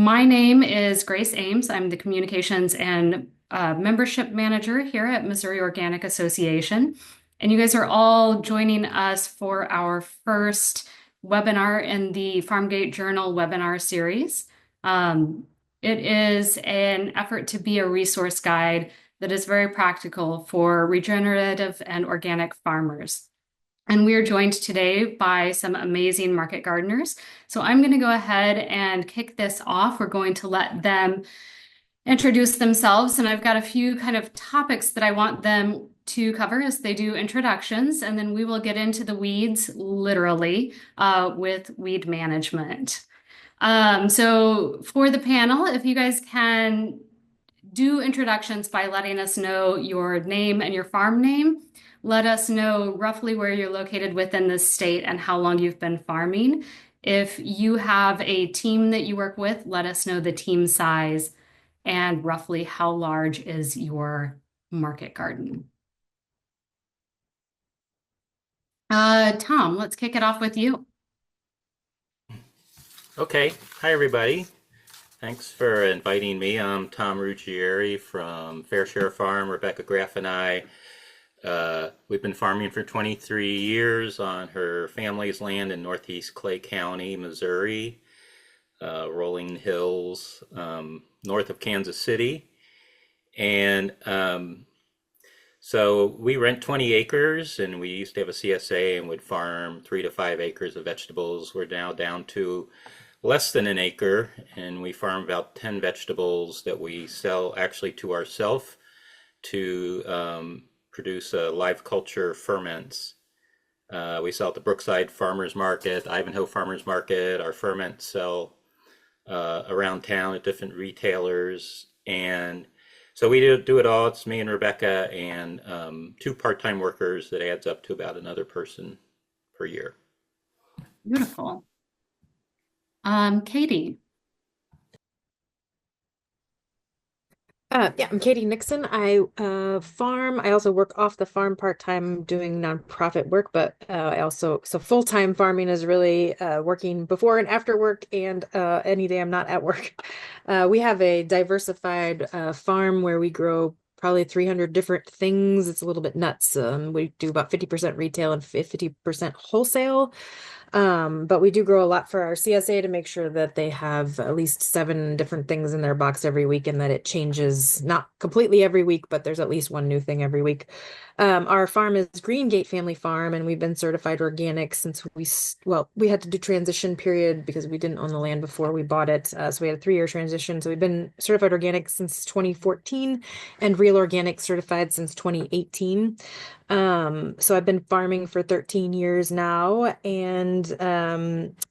My name is Grace Ames. I'm the Communications and Membership Manager here at Missouri Organic Association. And you guys are all joining us for our first webinar in the Farmgate Journal webinar series. It is an effort to be a resource guide that is very practical for regenerative and organic farmers. And we are joined today by some amazing market gardeners. So I'm going to go ahead and kick this off. We're going to let them introduce themselves. And I've got a few kind of topics that I want them to cover as they do introductions. And then we will get into the weeds, literally, with weed management. So for the panel, if you guys can do introductions by letting us know your name and your farm name. Let us know roughly where you're located within the state and how long you've been farming. If you have a team that you work with, let us know the team size and roughly how large is your market garden. Tom, let's kick it off with you. Okay. Hi, everybody. Thanks for inviting me. I'm Tom Ruggieri from Fair Share Farm. Rebecca Graff and I, we've been farming for 23 years on her family's land in northeast Clay County, Missouri, rolling hills north of Kansas City. And so we rent 20 acres, and we used to have a CSA and would farm 3 to 5 acres of vegetables. We're now down to less than an acre, and we farm about 10 vegetables that we sell actually to ourselves to produce live culture ferments. We sell at the Brookside Farmers Market, Ivanhoe Farmers Market. Our ferments sell around town at different retailers. And so we do it all. It's me and Rebecca and 2 part-time workers that adds up to about another person per year. Beautiful. Katie. Yeah, I'm Katie Nixon. I farm. I also work off the farm part-time doing nonprofit work, but so full-time farming is really working before and after work and any day I'm not at work. We have a diversified farm where we grow probably 300 different things. It's a little bit nuts. We do about 50% retail and 50% wholesale. But we do grow a lot for our CSA to make sure that they have at least 7 different things in their box every week and that it changes not completely every week, but there's at least one new thing every week. Our farm is Greengate Family Farm, and we've been certified organic since we had to do transition period because we didn't own the land before we bought it. So we had a 3-year transition. So we've been certified organic since 2014 and real organic certified since 2018. So I've been farming for 13 years now, and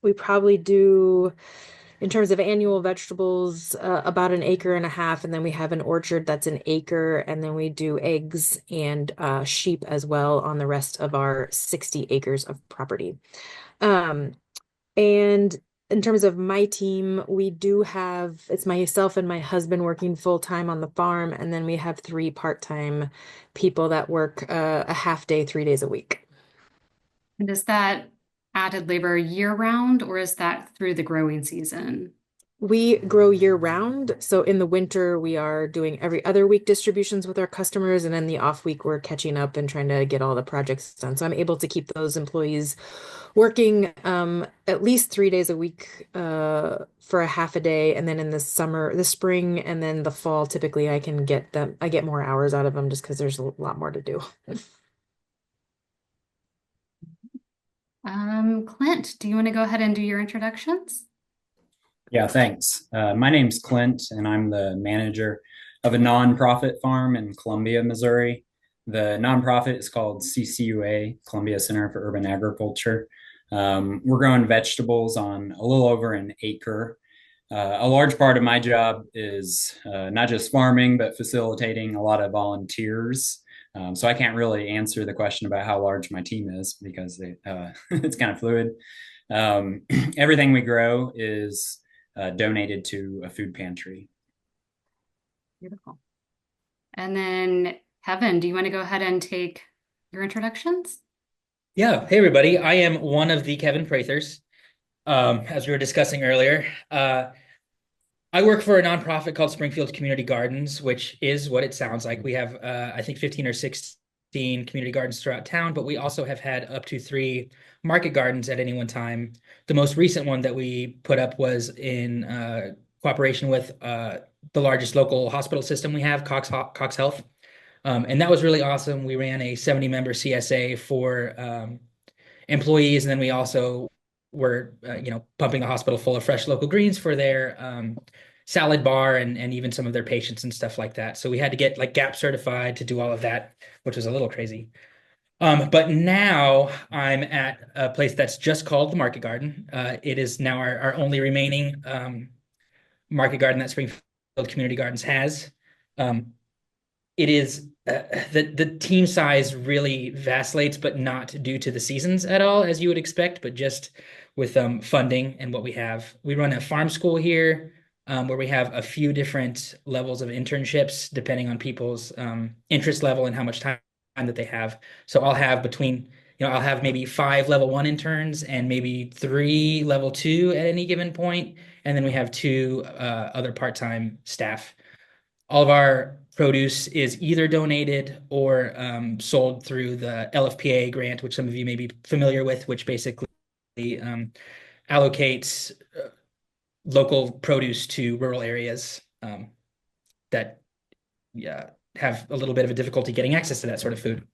we probably do, in terms of annual vegetables, about 1.5 acres, and then we have an orchard that's 1 acre, and then we do eggs and sheep as well on the rest of our 60 acres of property. And in terms of my team, it's myself and my husband working full time on the farm, and then we have 3 part-time people that work a half day, 3 days a week. And is that added labor year round or is that through the growing season? We grow year round. So in the winter, we are doing every other week distributions with our customers. And then the off week, we're catching up and trying to get all the projects done. So I'm able to keep those employees working at least 3 days a week for a half a day. And then in the spring, and then the fall, typically I get more hours out of them just because there's a lot more to do. Clint, do you want to go ahead and do your introductions? Yeah, thanks. My name's Clint, and I'm the manager of a nonprofit farm in Columbia, Missouri. The nonprofit is called CCUA, Columbia Center for Urban Agriculture. We're growing vegetables on a little over 1 acre. A large part of my job is not just farming, but facilitating a lot of volunteers. So I can't really answer the question about how large my team is because it's kind of fluid. Everything we grow is donated to a food pantry. Beautiful. And then Kevin, do you want to go ahead and take your introductions? Yeah. Hey, everybody. I am one of the Kevin Prathers, as we were discussing earlier. I work for a nonprofit called Springfield Community Gardens, which is what it sounds like. We have, I think, 15 or 16 community gardens throughout town, but we also have had up to three market gardens at any one time. The most recent one that we put up was in cooperation with the largest local hospital system we have, Cox Health. And that was really awesome. We ran a 70-member CSA for employees, and then we also were, pumping the hospital full of fresh local greens for their salad bar and even some of their patients and stuff like that. So we had to get like GAP certified to do all of that, which was a little crazy. But now I'm at a place that's just called the Market Garden. It is now our only remaining market garden that Springfield Community Gardens has. Um, it is the team size really vacillates, but not due to the seasons at all, as you would expect, but just with funding and what we have. We run a farm school here, where we have a few different levels of internships depending on people's interest level and how much time that they have. So I'll have maybe 5 level 1 interns and maybe 3 level 2 at any given point, and then we have two other part-time staff. All of our produce is either donated or sold through the LFPA grant, which some of you may be familiar with, which basically allocates local produce to rural areas that yeah, have a little bit of a difficulty getting access to that sort of food.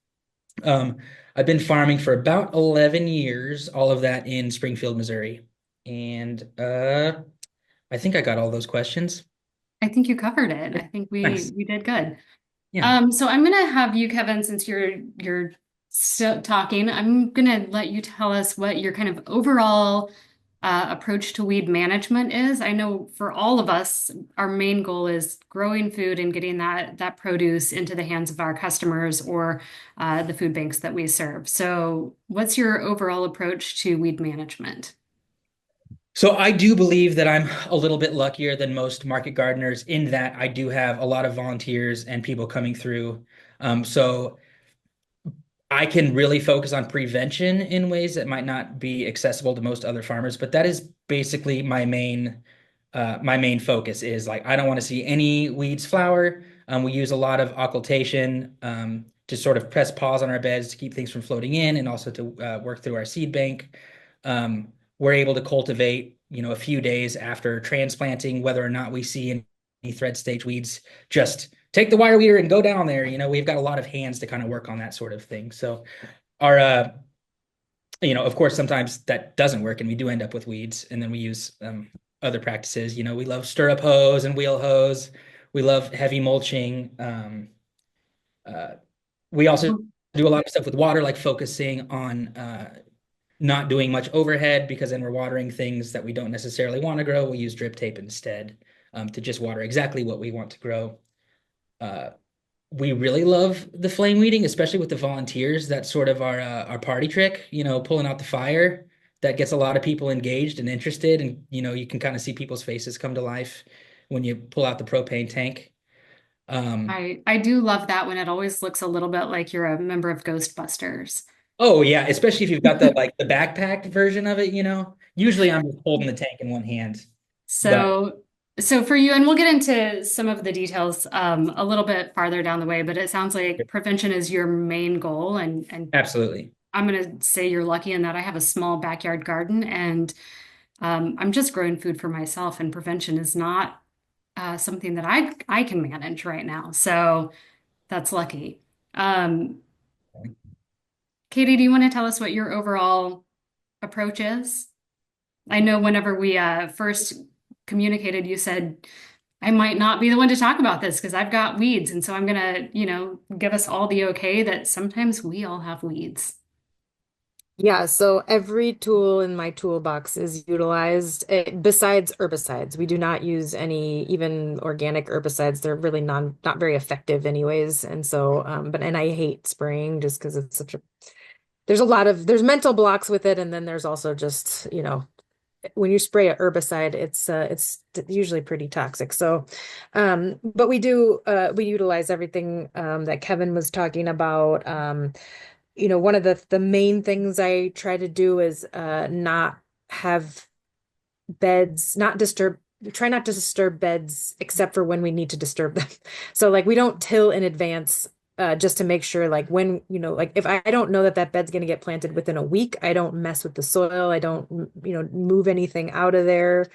I've been farming for about 11 years, all of that in Springfield, Missouri. And I think I got all those questions. I think you covered it. I think Nice. we did good. Yeah. So I'm gonna have you, Kevin, since you're still talking, I'm gonna let you tell us what your kind of overall approach to weed management is. I know for all of us, our main goal is growing food and getting that produce into the hands of our customers or the food banks that we serve. So, what's your overall approach to weed management? So I do believe that I'm a little bit luckier than most market gardeners in that I do have a lot of volunteers and people coming through. So I can really focus on prevention in ways that might not be accessible to most other farmers, but that is basically my main focus is like I don't want to see any weeds flower. We use a lot of occultation to sort of press pause on our beds to keep things from floating in, and also to work through our seed bank. We're able to cultivate, a few days after transplanting, whether or not we see any thread stage weeds. Just take the wire weeder and go down there. We've got a lot of hands to kind of work on that sort of thing. So our of course, sometimes that doesn't work and we do end up with weeds, and then we use other practices. We love stirrup hose and wheel hose. We love heavy mulching. Uh, we also do a lot of stuff with water, like focusing on not doing much overhead, because then we're watering things that we don't necessarily want to grow. We use drip tape instead to just water exactly what we want to grow. Uh, we really love the flame weeding, especially with the volunteers. That's sort of our party trick, pulling out the fire. That gets a lot of people engaged and interested, and you can kind of see people's faces come to life when you pull out the propane tank. Um, I do love that when it always looks a little bit like you're a member of Ghostbusters. oh yeah, especially if you've got the backpacked version of it. Usually I'm just holding the tank in one hand, but So, so for you, and we'll get into some of the details a little bit farther down the way, but it sounds like prevention is your main goal, and absolutely. I'm going to say you're lucky in that I have a small backyard garden, and I'm just growing food for myself, and prevention is not something that I can manage right now. So that's lucky. Um, Katie, do you want to tell us what your overall approach is? I know whenever we first communicated, you said I might not be the one to talk about this because I've got weeds, and so I'm gonna, give us all the okay that sometimes we all have weeds. Yeah, so every tool in my toolbox is utilized besides herbicides. We do not use any even organic herbicides. They're really not very effective anyways. And so and I hate spraying just because it's such a there's mental blocks with it, and then there's also just, when you spray a herbicide, it's usually pretty toxic. So but we utilize everything that Kevin was talking about. One of the main things I try to do is not have beds, not disturb try not to disturb beds except for when we need to disturb them. So like we don't till in advance just to make sure like when, like if I don't know that that bed's going to get planted within a week, I don't mess with the soil. I don't, move anything out of there.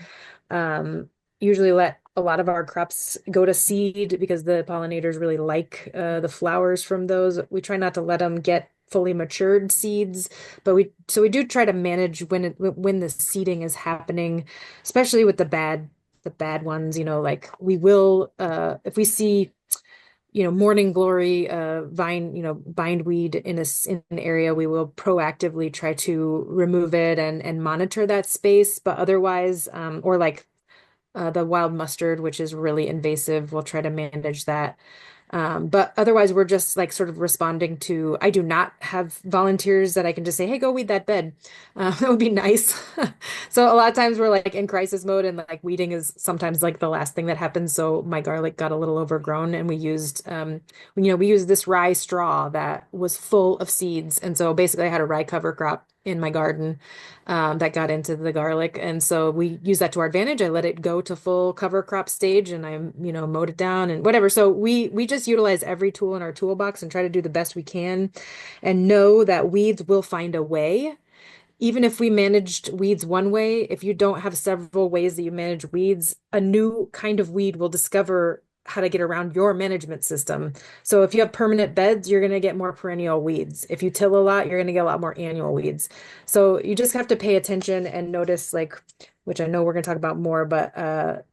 Usually let a lot of our crops go to seed because the pollinators really like the flowers from those. We try not to let them get fully matured seeds, but we do try to manage when the seeding is happening, especially with the bad ones, like we will if we see morning glory vine bindweed in an area, we will proactively try to remove it and monitor that space. But otherwise or like the wild mustard, which is really invasive, we'll try to manage that. But otherwise, we're just like sort of responding to, I do not have volunteers that I can just say, hey, go weed that bed. That would be nice. So a lot of times we're like in crisis mode and like weeding is sometimes like the last thing that happens. So my garlic got a little overgrown and we used this rye straw that was full of seeds. And so basically I had a rye cover crop in my garden that got into the garlic. And so we use that to our advantage. I let it go to full cover crop stage and I, mowed it down and whatever. So we just utilize every tool in our toolbox and try to do the best we can and know that weeds will find a way. Even if we managed weeds one way, if you don't have several ways that you manage weeds, a new kind of weed will discover how to get around your management system. So if you have permanent beds, you're going to get more perennial weeds. If you till a lot, you're going to get a lot more annual weeds. So you just have to pay attention and notice, like, which I know we're going to talk about more, but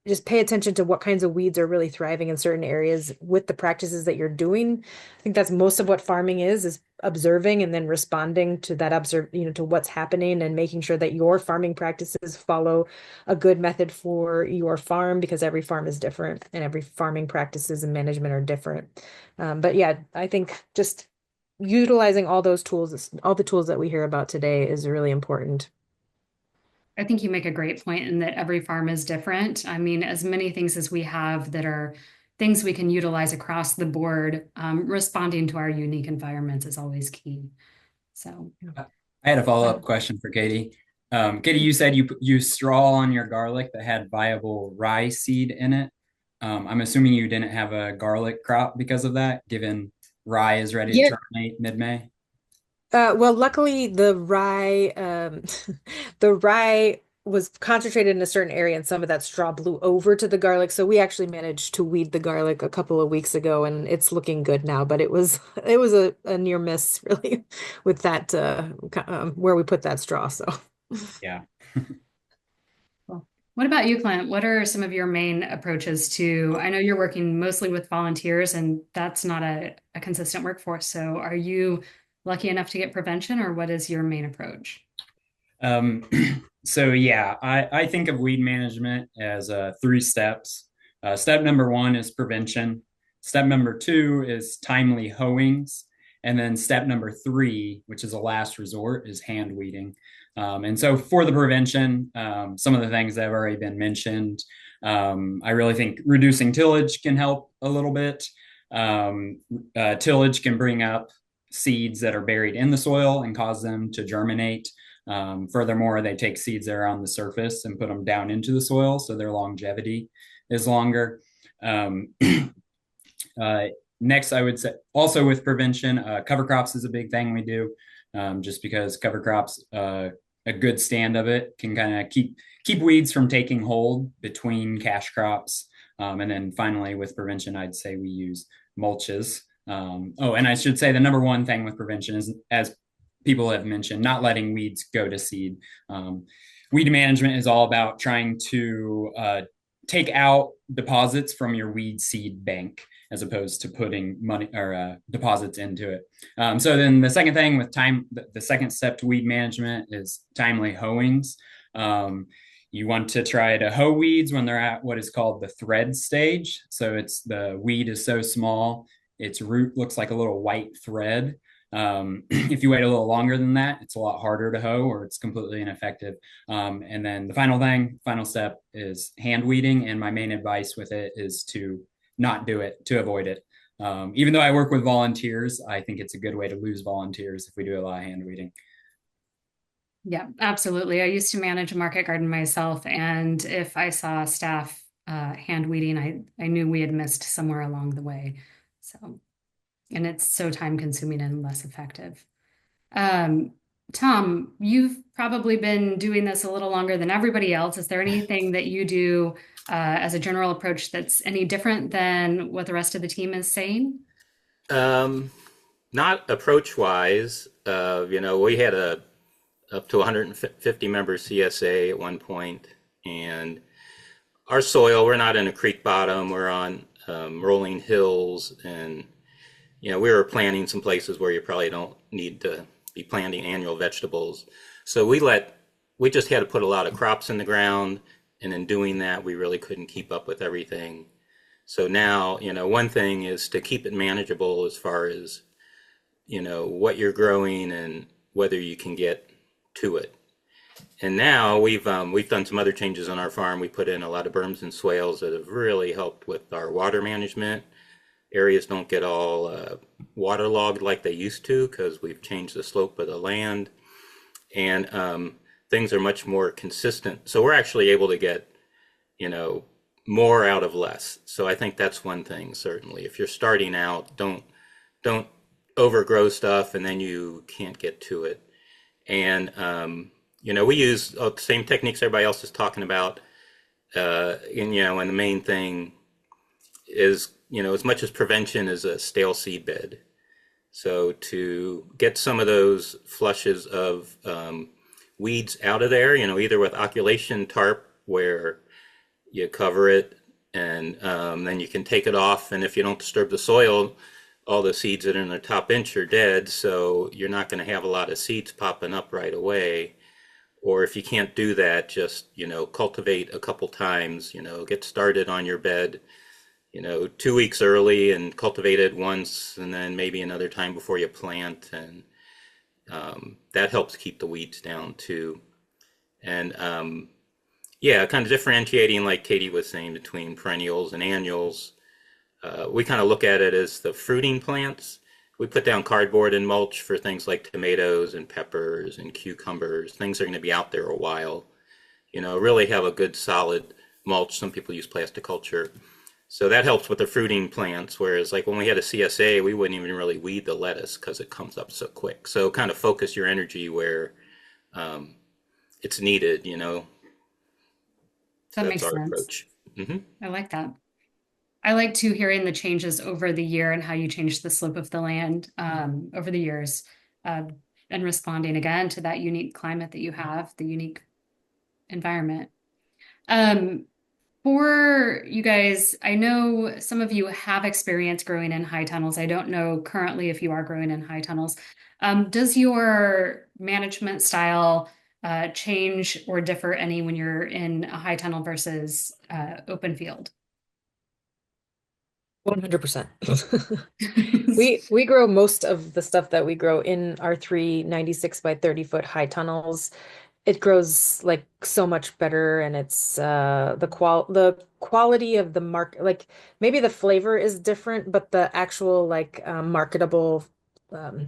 just pay attention to what kinds of weeds are really thriving in certain areas with the practices that you're doing. I think that's most of what farming is observing and then responding to that to what's happening and making sure that your farming practices follow a good method for your farm because every farm is different and every farming practices and management are different. But yeah, I think just utilizing all those tools, all the tools that we hear about today is really important. I think you make a great point in that every farm is different. I mean, as many things as we have that are things we can utilize across the board, responding to our unique environments is always key. So, I had a uh, follow-up question for Katie. Katie, you said you used straw on your garlic that had viable rye seed in it. I'm assuming you didn't have a garlic crop because of that, given rye is ready to Yeah. terminate mid-May. Well, luckily the rye was concentrated in a certain area and some of that straw blew over to the garlic. So we actually managed to weed the garlic a couple of weeks ago and it's looking good now, but it was it was a near miss really with that where we put that straw. So Yeah. cool. What about you, Clint? What are some of your main approaches to, I know you're working mostly with volunteers and that's not a consistent workforce. So are you lucky enough to get prevention or what is your main approach? Um, so yeah, I think of weed management as three steps. Step number one is prevention. Step number two is timely hoeings. And then step number three, which is a last resort, is hand weeding. And so for the prevention, some of the things that have already been mentioned, I really think reducing tillage can help a little bit. Tillage can bring up seeds that are buried in the soil and cause them to germinate. Furthermore, they take seeds that are on the surface and put them down into the soil, so their longevity is longer. Um, Next, I would say also with prevention, cover crops is a big thing we do, just because cover crops, a good stand of it can kind of keep weeds from taking hold between cash crops. And then finally, with prevention, I'd say we use mulches. Oh, and I should say the number one thing with prevention is, as people have mentioned, not letting weeds go to seed. Weed management is all about trying to take out deposits from your weed seed bank as opposed to putting money or deposits into it. So then the second thing with the second step to weed management is timely hoeings. You want to try to hoe weeds when they're at what is called the thread stage. So it's the weed is so small, its root looks like a little white thread. If you wait a little longer than that, it's a lot harder to hoe or it's completely ineffective. And then the final step is hand weeding. And my main advice with it is to not do it, to avoid it. Even though I work with volunteers, I think it's a good way to lose volunteers if we do a lot of hand weeding. Yeah, absolutely. I used to manage a market garden myself, and if I saw staff hand weeding, I knew we had missed somewhere along the way. So, and it's so time consuming and less effective. Um, Tom, you've probably been doing this a little longer than everybody else. Is there anything that you do as a general approach that's any different than what the rest of the team is saying? Um, Not approach wise. We had a up to 150 member CSA at one point, and our soil, we're not in a creek bottom, we're on rolling hills, and we were planting some places where you probably don't need to be planting annual vegetables. So we just had to put a lot of crops in the ground, and in doing that, we really couldn't keep up with everything. So now, one thing is to keep it manageable as far as, what you're growing and whether you can get to it. And now we've done some other changes on our farm. We put in a lot of berms and swales that have really helped with our water management. Areas don't get all waterlogged like they used to because we've changed the slope of the land, and things are much more consistent. So we're actually able to get, you know, more out of less. So I think that's one thing, certainly. If you're starting out, don't overgrow stuff and then you can't get to it. And we use the same techniques everybody else is talking about. And the main thing is, as much as prevention is a stale seed bed. So to get some of those flushes of weeds out of there, either with oculation tarp where you cover it and then you can take it off. And if you don't disturb the soil, all the seeds that are in the top inch are dead. So you're not going to have a lot of seeds popping up right away. Or if you can't do that, just, cultivate a couple times, get started on your bed, 2 weeks early and cultivate it once and then maybe another time before you plant. And that helps keep the weeds down too. And yeah, kind of differentiating, like Katie was saying, between perennials and annuals. We kind of look at it as the fruiting plants. We put down cardboard and mulch for things like tomatoes and peppers and cucumbers. Things are going to be out there a while. Really have a good solid mulch. Some people use plasticulture. So that helps with the fruiting plants. Whereas like when we had a CSA, we wouldn't even really weed the lettuce because it comes up so quick. So kind of focus your energy where it's needed. So That that's makes our sense. approach. Hmm. I like that. I like to hearing the changes over the year and how you change the slope of the land over the years, uh, and responding again to that unique climate that you have, the unique environment. Um, for you guys, I know some of you have experience growing in high tunnels. I don't know currently if you are growing in high tunnels. Does your management style change or differ any when you're in a high tunnel versus open field? 100%. We grow most of the stuff that we grow in our 396 by 30-foot high tunnels. It grows like so much better, and it's the quality of the mark, like maybe the flavor is different, but the actual like marketable um,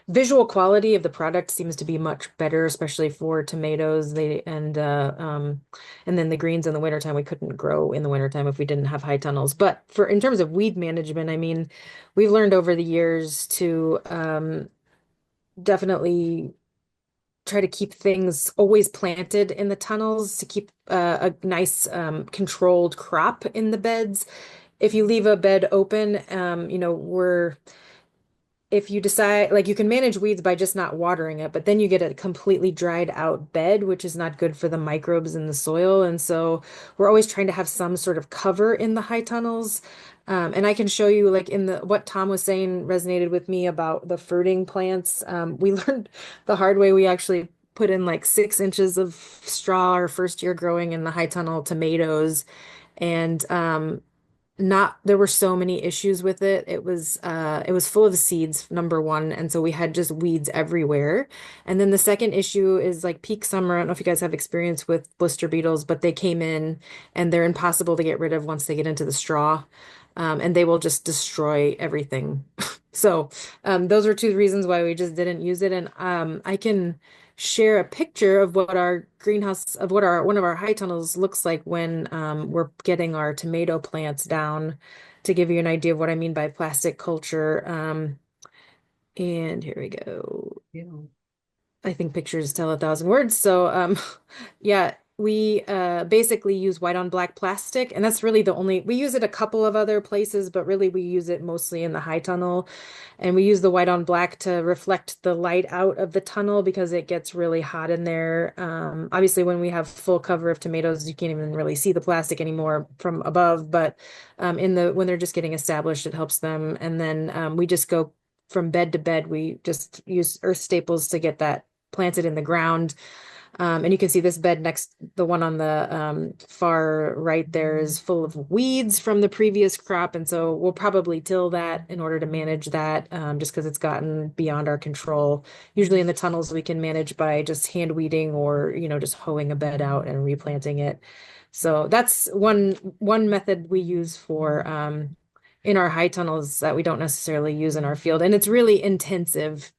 visual quality of the product seems to be much better, especially for tomatoes. And then the greens in the wintertime we couldn't grow in the wintertime if we didn't have high tunnels. But for in terms of weed management, I mean, we've learned over the years to definitely try to keep things always planted in the tunnels to keep a nice controlled crop in the beds. If you leave a bed open, we're if you decide like you can manage weeds by just not watering it, but then you get a completely dried out bed, which is not good for the microbes in the soil. And so we're always trying to have some sort of cover in the high tunnels. And I can show you like in the what Tom was saying resonated with me about the fruiting plants. We learned the hard way. We actually put in like 6 inches of straw our first year growing in the high tunnel tomatoes. And not there were so many issues with it. It was full of seeds, number one, and so we had just weeds everywhere. And then the second issue is like peak summer. I don't know if you guys have experience with blister beetles, but they came in and they're impossible to get rid of once they get into the straw. And they will just destroy everything. So those are two reasons why we just didn't use it. And I can share a picture of what our greenhouse of what our one of our high tunnels looks like when we're getting our tomato plants down to give you an idea of what I mean by plastic culture. And here we go. Yeah. I think pictures tell a thousand words. So, yeah, we basically use white on black plastic, and that's really the only, we use it a couple of other places, but really we use it mostly in the high tunnel. And we use the white on black to reflect the light out of the tunnel because it gets really hot in there. Obviously, when we have full cover of tomatoes, you can't even really see the plastic anymore from above, but in the when they're just getting established, it helps them. And then we just go from bed to bed. We just use earth staples to get that planted in the ground. And you can see this bed next, the one on the far right there is full of weeds from the previous crop. And so we'll probably till that in order to manage that, just because it's gotten beyond our control. Usually in the tunnels, we can manage by just hand weeding or, just hoeing a bed out and replanting it. So that's one method we use for in our high tunnels that we don't necessarily use in our field. And it's really intensive.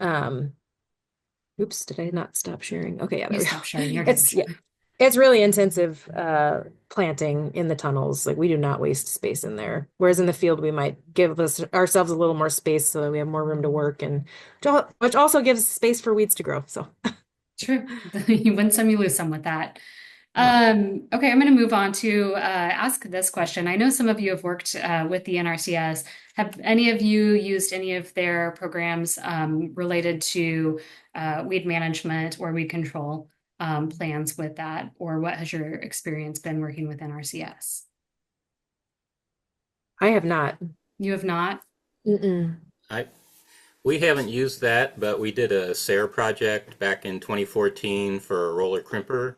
Um, Oops, did I not stop sharing? Okay, yeah, there You we go. stop sharing. You're good. Yeah, it's really intensive planting in the tunnels. Like we do not waste space in there. Whereas in the field, we might give ourselves a little more space so that we have more room to work and which also gives space for weeds to grow. So True. You win some, you lose some with that. yeah. Okay, I'm going to move on to ask this question. I know some of you have worked with the NRCS. Have any of you used any of their programs related to weed management or weed control plans with that? Or what has your experience been working with NRCS? I have not. You have not? Mm-mm. I We haven't used that, but we did a SARE project back in 2014 for a roller crimper,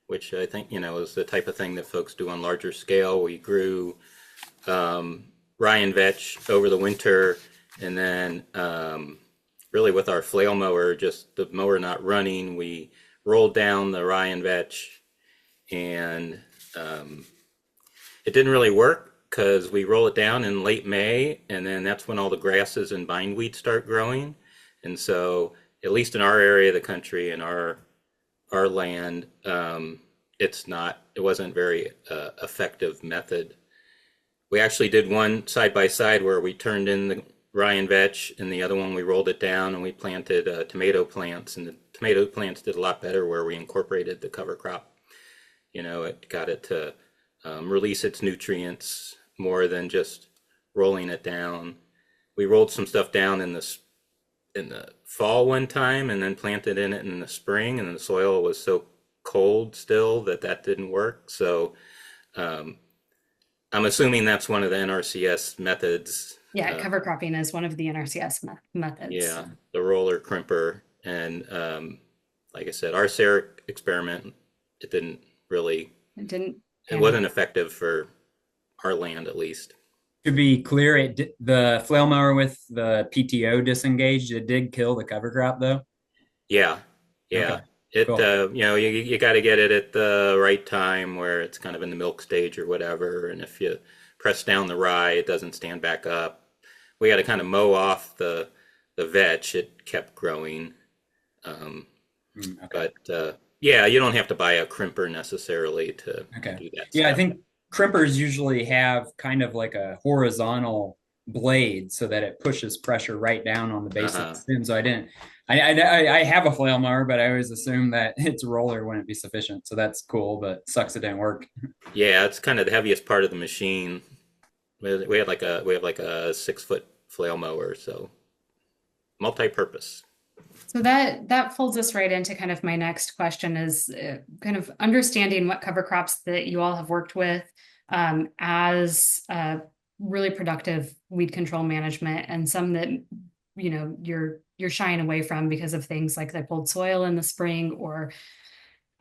which I think, is the type of thing that folks do on larger scale. We grew rye and vetch over the winter, and then really with our flail mower, just the mower not running, we rolled down the rye and vetch, and it didn't really work because we roll it down in late May, and then that's when all the grasses and bindweed start growing. And so, at least in our area of the country, in our land, it wasn't very effective method. We actually did one side by side where we turned in the rye and vetch, and the other one we rolled it down and we planted tomato plants, and the tomato plants did a lot better where we incorporated the cover crop. It got it to release its nutrients more than just rolling it down. We rolled some stuff down in the fall one time and then planted in it in the spring, and the soil was so cold still that didn't work. So um, I'm assuming that's one of the NRCS methods. Yeah, cover cropping is one of the NRCS methods. Yeah, the roller crimper. And like I said, our SARE experiment, it didn't really, It didn't. it wasn't effective for our land at least. To be clear, the flail mower with the PTO disengaged, it did kill the cover crop though. Yeah, yeah. Okay, It cool. you got to get it at the right time where it's kind of in the milk stage or whatever. And if you press down the rye, it doesn't stand back up. We had to kind of mow off the vetch. It kept growing. Um, Okay. but yeah, you don't have to buy a crimper necessarily to Okay. do that Yeah, I stuff. think crimpers usually have kind of like a horizontal blade so that it pushes pressure right down on the base of the Uh-huh. stem. So I have a flail mower, but I always assume that its roller wouldn't be sufficient. So that's cool, but sucks it didn't work. Yeah, it's kind of the heaviest part of the machine. We have like a 6 foot flail mower, so multi-purpose. So that folds us right into kind of my next question is kind of understanding what cover crops that you all have worked with as really productive weed control management, and some that you're shying away from because of things like the cold soil in the spring or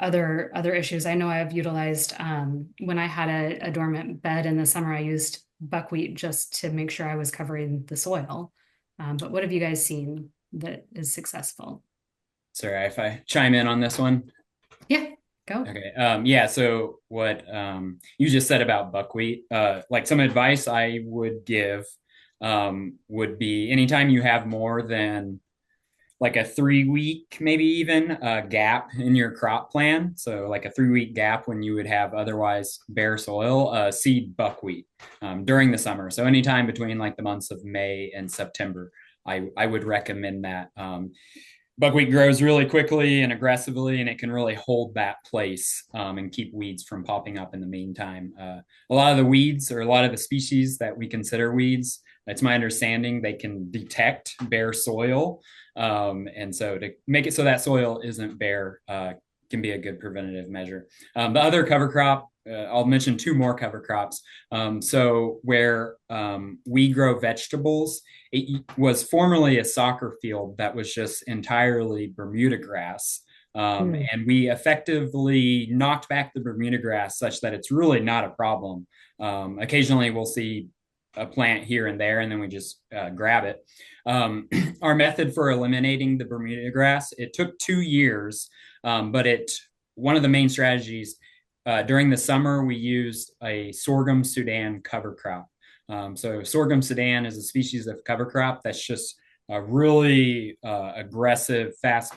other issues. I know I've utilized when I had a dormant bed in the summer, I used buckwheat just to make sure I was covering the soil. But what have you guys seen that is successful? Sorry if I chime in on this one. Yeah, go. Okay. Yeah. So what you just said about buckwheat, like some advice I would give would be anytime you have more than like a 3 week, maybe even gap in your crop plan. So like a 3 week gap when you would have otherwise bare soil, seed buckwheat during the summer. So anytime between like the months of May and September, I would recommend that. Buckwheat grows really quickly and aggressively, and it can really hold that place and keep weeds from popping up in the meantime. A lot of the weeds, or a lot of the species that we consider weeds, it's my understanding they can detect bare soil. And so to make it so that soil isn't bare can be a good preventative measure. The other cover crop, I'll mention two more cover crops. So where we grow vegetables, it was formerly a soccer field that was just entirely Bermuda grass. And we effectively knocked back the Bermuda grass such that it's really not a problem. Occasionally we'll see a plant here and there, and then we just grab it. Our method for eliminating the Bermuda grass, it took 2 years, but one of the main strategies during the summer, we used a sorghum Sudan cover crop. So sorghum Sudan is a species of cover crop that's just a really aggressive, fast,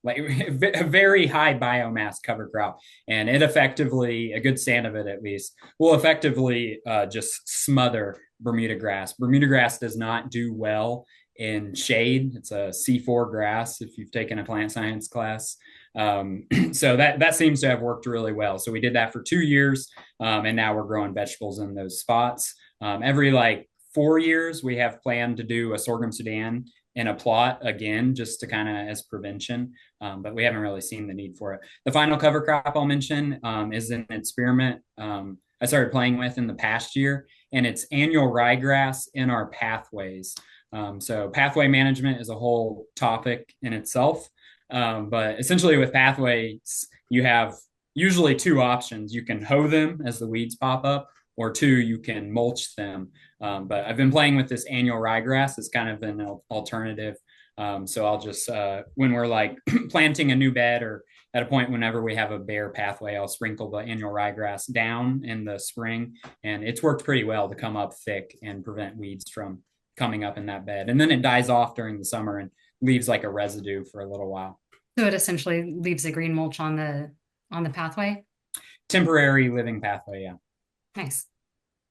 like a very high biomass cover crop. And it effectively, a good stand of it at least, will effectively just smother Bermuda grass. Bermuda grass does not do well in shade. It's a C4 grass if you've taken a plant science class. So that seems to have worked really well. So we did that for 2 years, and now we're growing vegetables in those spots. Every like 4 years, we have planned to do a sorghum Sudan in a plot again, just to kind of as prevention, but we haven't really seen the need for it. The final cover crop I'll mention is an experiment I started playing with in the past year, and it's annual ryegrass in our pathways. So pathway management is a whole topic in itself. But essentially with pathways, you have usually two options. You can hoe them as the weeds pop up, or two, you can mulch them. But I've been playing with this annual ryegrass. It's kind of an alternative. So I'll just, when we're like planting a new bed, or at a point whenever we have a bare pathway, I'll sprinkle the annual ryegrass down in the spring. And it's worked pretty well to come up thick and prevent weeds from coming up in that bed. And then it dies off during the summer and leaves like a residue for a little while. So it essentially leaves a green mulch on the pathway. Temporary living pathway, yeah. Nice.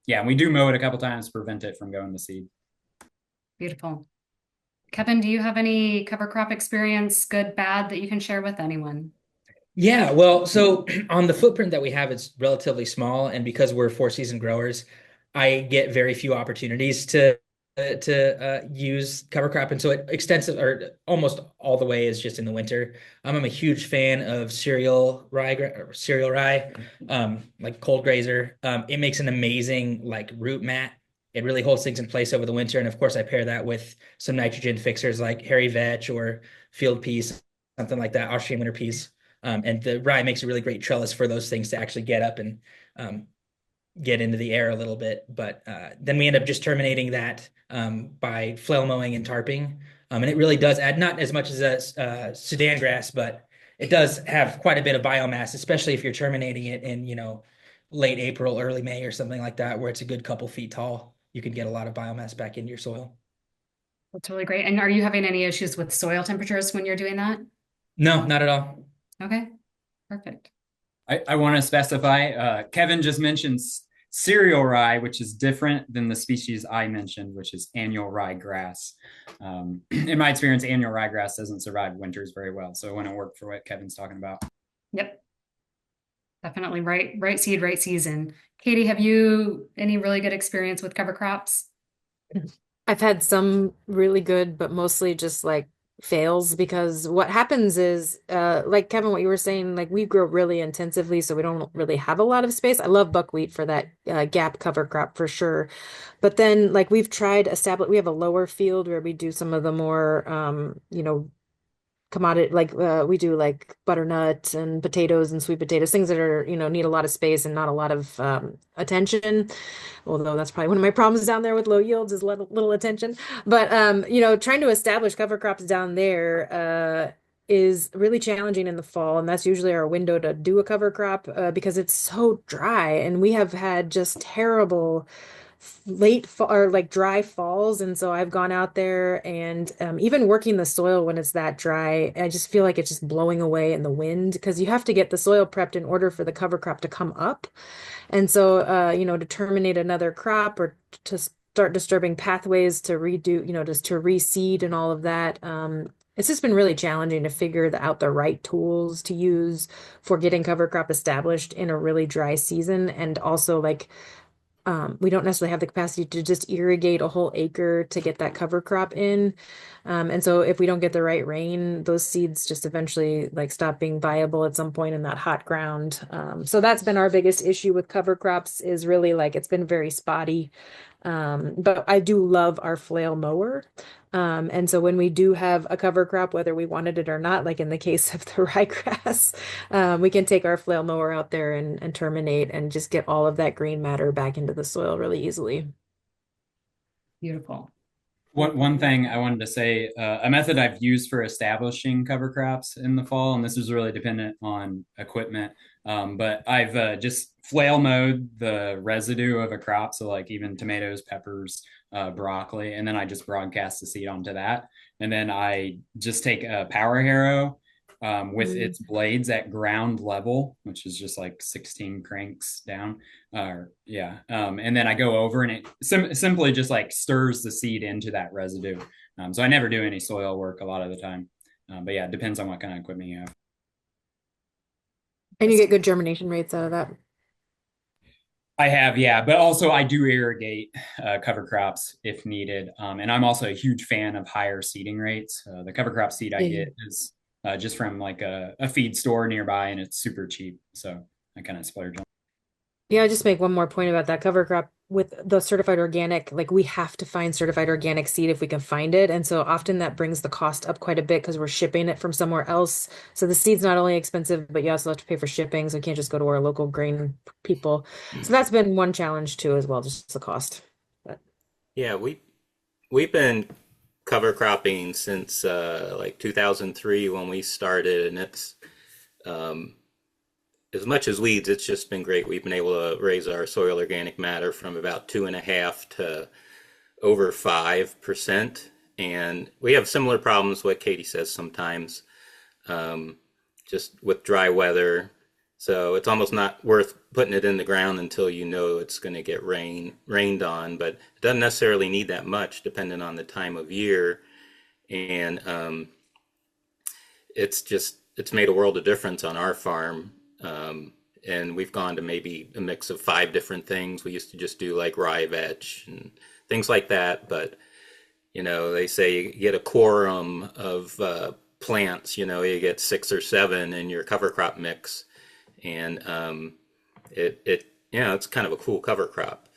Yeah, we do mow it a couple times to prevent it from going to seed. Beautiful. Kevin, do you have any cover crop experience, good, bad, that you can share with anyone? Yeah, well, so on the footprint that we have, it's relatively small, and because we're four-season growers, I get very few opportunities to use cover crop, and so it extensive or almost all the way is just in the winter. I'm a huge fan of cereal rye, like cold grazer. It makes an amazing like root mat. It really holds things in place over the winter, and of course, I pair that with some nitrogen fixers like hairy vetch or field peas, something like that, Austrian winter peas. And the rye makes a really great trellis for those things to actually get up and get into the air a little bit. But then we end up just terminating that by flail mowing and tarping. And it really does add, not as much as a Sudan grass, but it does have quite a bit of biomass, especially if you're terminating it in, late April, early May or something like that, where it's a good couple feet tall. You can get a lot of biomass back into your soil. That's really great. And are you having any issues with soil temperatures when you're doing that? No, not at all. Okay, perfect. I want to specify, Kevin just mentioned cereal rye, which is different than the species I mentioned, which is annual ryegrass. In my experience, annual ryegrass doesn't survive winters very well, so it wouldn't work for what Kevin's talking about. Yep. Definitely right seed, right season. Katie, have you any really good experience with cover crops? I've had some really good, but mostly just like fails, because what happens is like Kevin, what you were saying, like we grow really intensively, so we don't really have a lot of space. I love buckwheat for that gap cover crop for sure. But then like we've tried we have a lower field where we do some of the more commodity, like we do like butternut and potatoes and sweet potatoes, things that are need a lot of space and not a lot of attention, although that's probably one of my problems down there with low yields is little attention. But trying to establish cover crops down there is really challenging in the fall, and that's usually our window to do a cover crop because it's so dry, and we have had just terrible late fall or like dry falls. And so I've gone out there and even working the soil when it's that dry, I just feel like it's just blowing away in the wind because you have to get the soil prepped in order for the cover crop to come up. And so, to terminate another crop or to start disturbing pathways to redo, just to reseed and all of that. It's just been really challenging to figure out the right tools to use for getting cover crop established in a really dry season. And also, like, we don't necessarily have the capacity to just irrigate a whole acre to get that cover crop in. And so if we don't get the right rain, those seeds just eventually like stop being viable at some point in that hot ground. So that's been our biggest issue with cover crops is really like it's been very spotty. But I do love our flail mower. And so when we do have a cover crop, whether we wanted it or not, like in the case of the ryegrass, we can take our flail mower out there and terminate and just get all of that green matter back into the soil really easily. Beautiful. One thing I wanted to say, a method I've used for establishing cover crops in the fall, and this is really dependent on equipment, but I've just flail mowed the residue of a crop, so like even tomatoes, peppers, broccoli, and then I just broadcast the seed onto that. And then I just take a power harrow with its blades at ground level, which is just like 16 cranks down. And then I go over and it simply just like stirs the seed into that residue. So I never do any soil work a lot of the time. But yeah, it depends on what kind of equipment you have. And you get good germination rates out of that. I have, yeah, but also I do irrigate cover crops if needed. And I'm also a huge fan of higher seeding rates. The cover crop seed I get is just from like a feed store nearby, and it's super cheap. So I kind of splurge on. Yeah, I just make one more point about that cover crop with the certified organic. Like we have to find certified organic seed if we can find it. And so often that brings the cost up quite a bit because we're shipping it from somewhere else. So the seed's not only expensive, but you also have to pay for shipping. So you can't just go to our local grain people. So that's been one challenge too, as well, just the cost. But Yeah, we've been cover cropping since like 2003 when we started, and it's um, as much as weeds, it's just been great. We've been able to raise our soil organic matter from about 2.5 to over 5%. And we have similar problems, what Katie says sometimes, um, just with dry weather. So it's almost not worth putting it in the ground until you know it's going to get rained on. But it doesn't necessarily need that much, depending on the time of year. And it's made a world of difference on our farm. And we've gone to maybe a mix of 5 different things. We used to just do like rye vetch and things like that. But, they say you get a quorum of plants, you get 6 or 7 in your cover crop mix. And it's kind of a cool cover crop.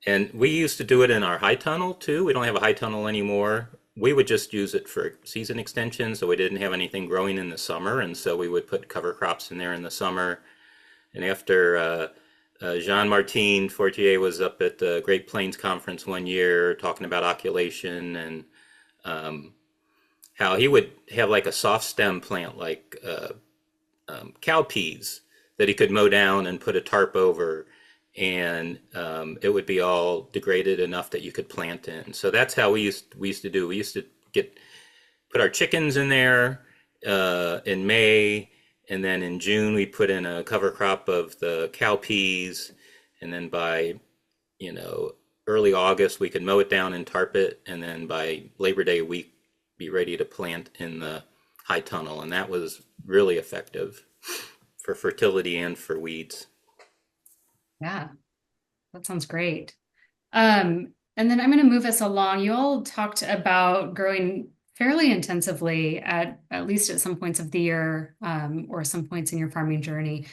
And we used to do it in our high tunnel too. We don't have a high tunnel anymore. We would just use it for season extension, so we didn't have anything growing in the summer, and so we would put cover crops in there in the summer. And after Jean-Martin Fortier was up at the Great Plains Conference one year talking about oculation and how he would have like a soft stem plant like cowpeas that he could mow down and put a tarp over, and it would be all degraded enough that you could plant in. So that's how we used to do. We used to put our chickens in there in May, and then in June we put in a cover crop of the cowpeas, and then by early August we could mow it down and tarp it, and then by Labor Day week be ready to plant in the high tunnel, and that was really effective for fertility and for weeds. Yeah, that sounds great. And then I'm going to move us along. You all talked about growing fairly intensively at least at some points of the year, or some points in your farming journey.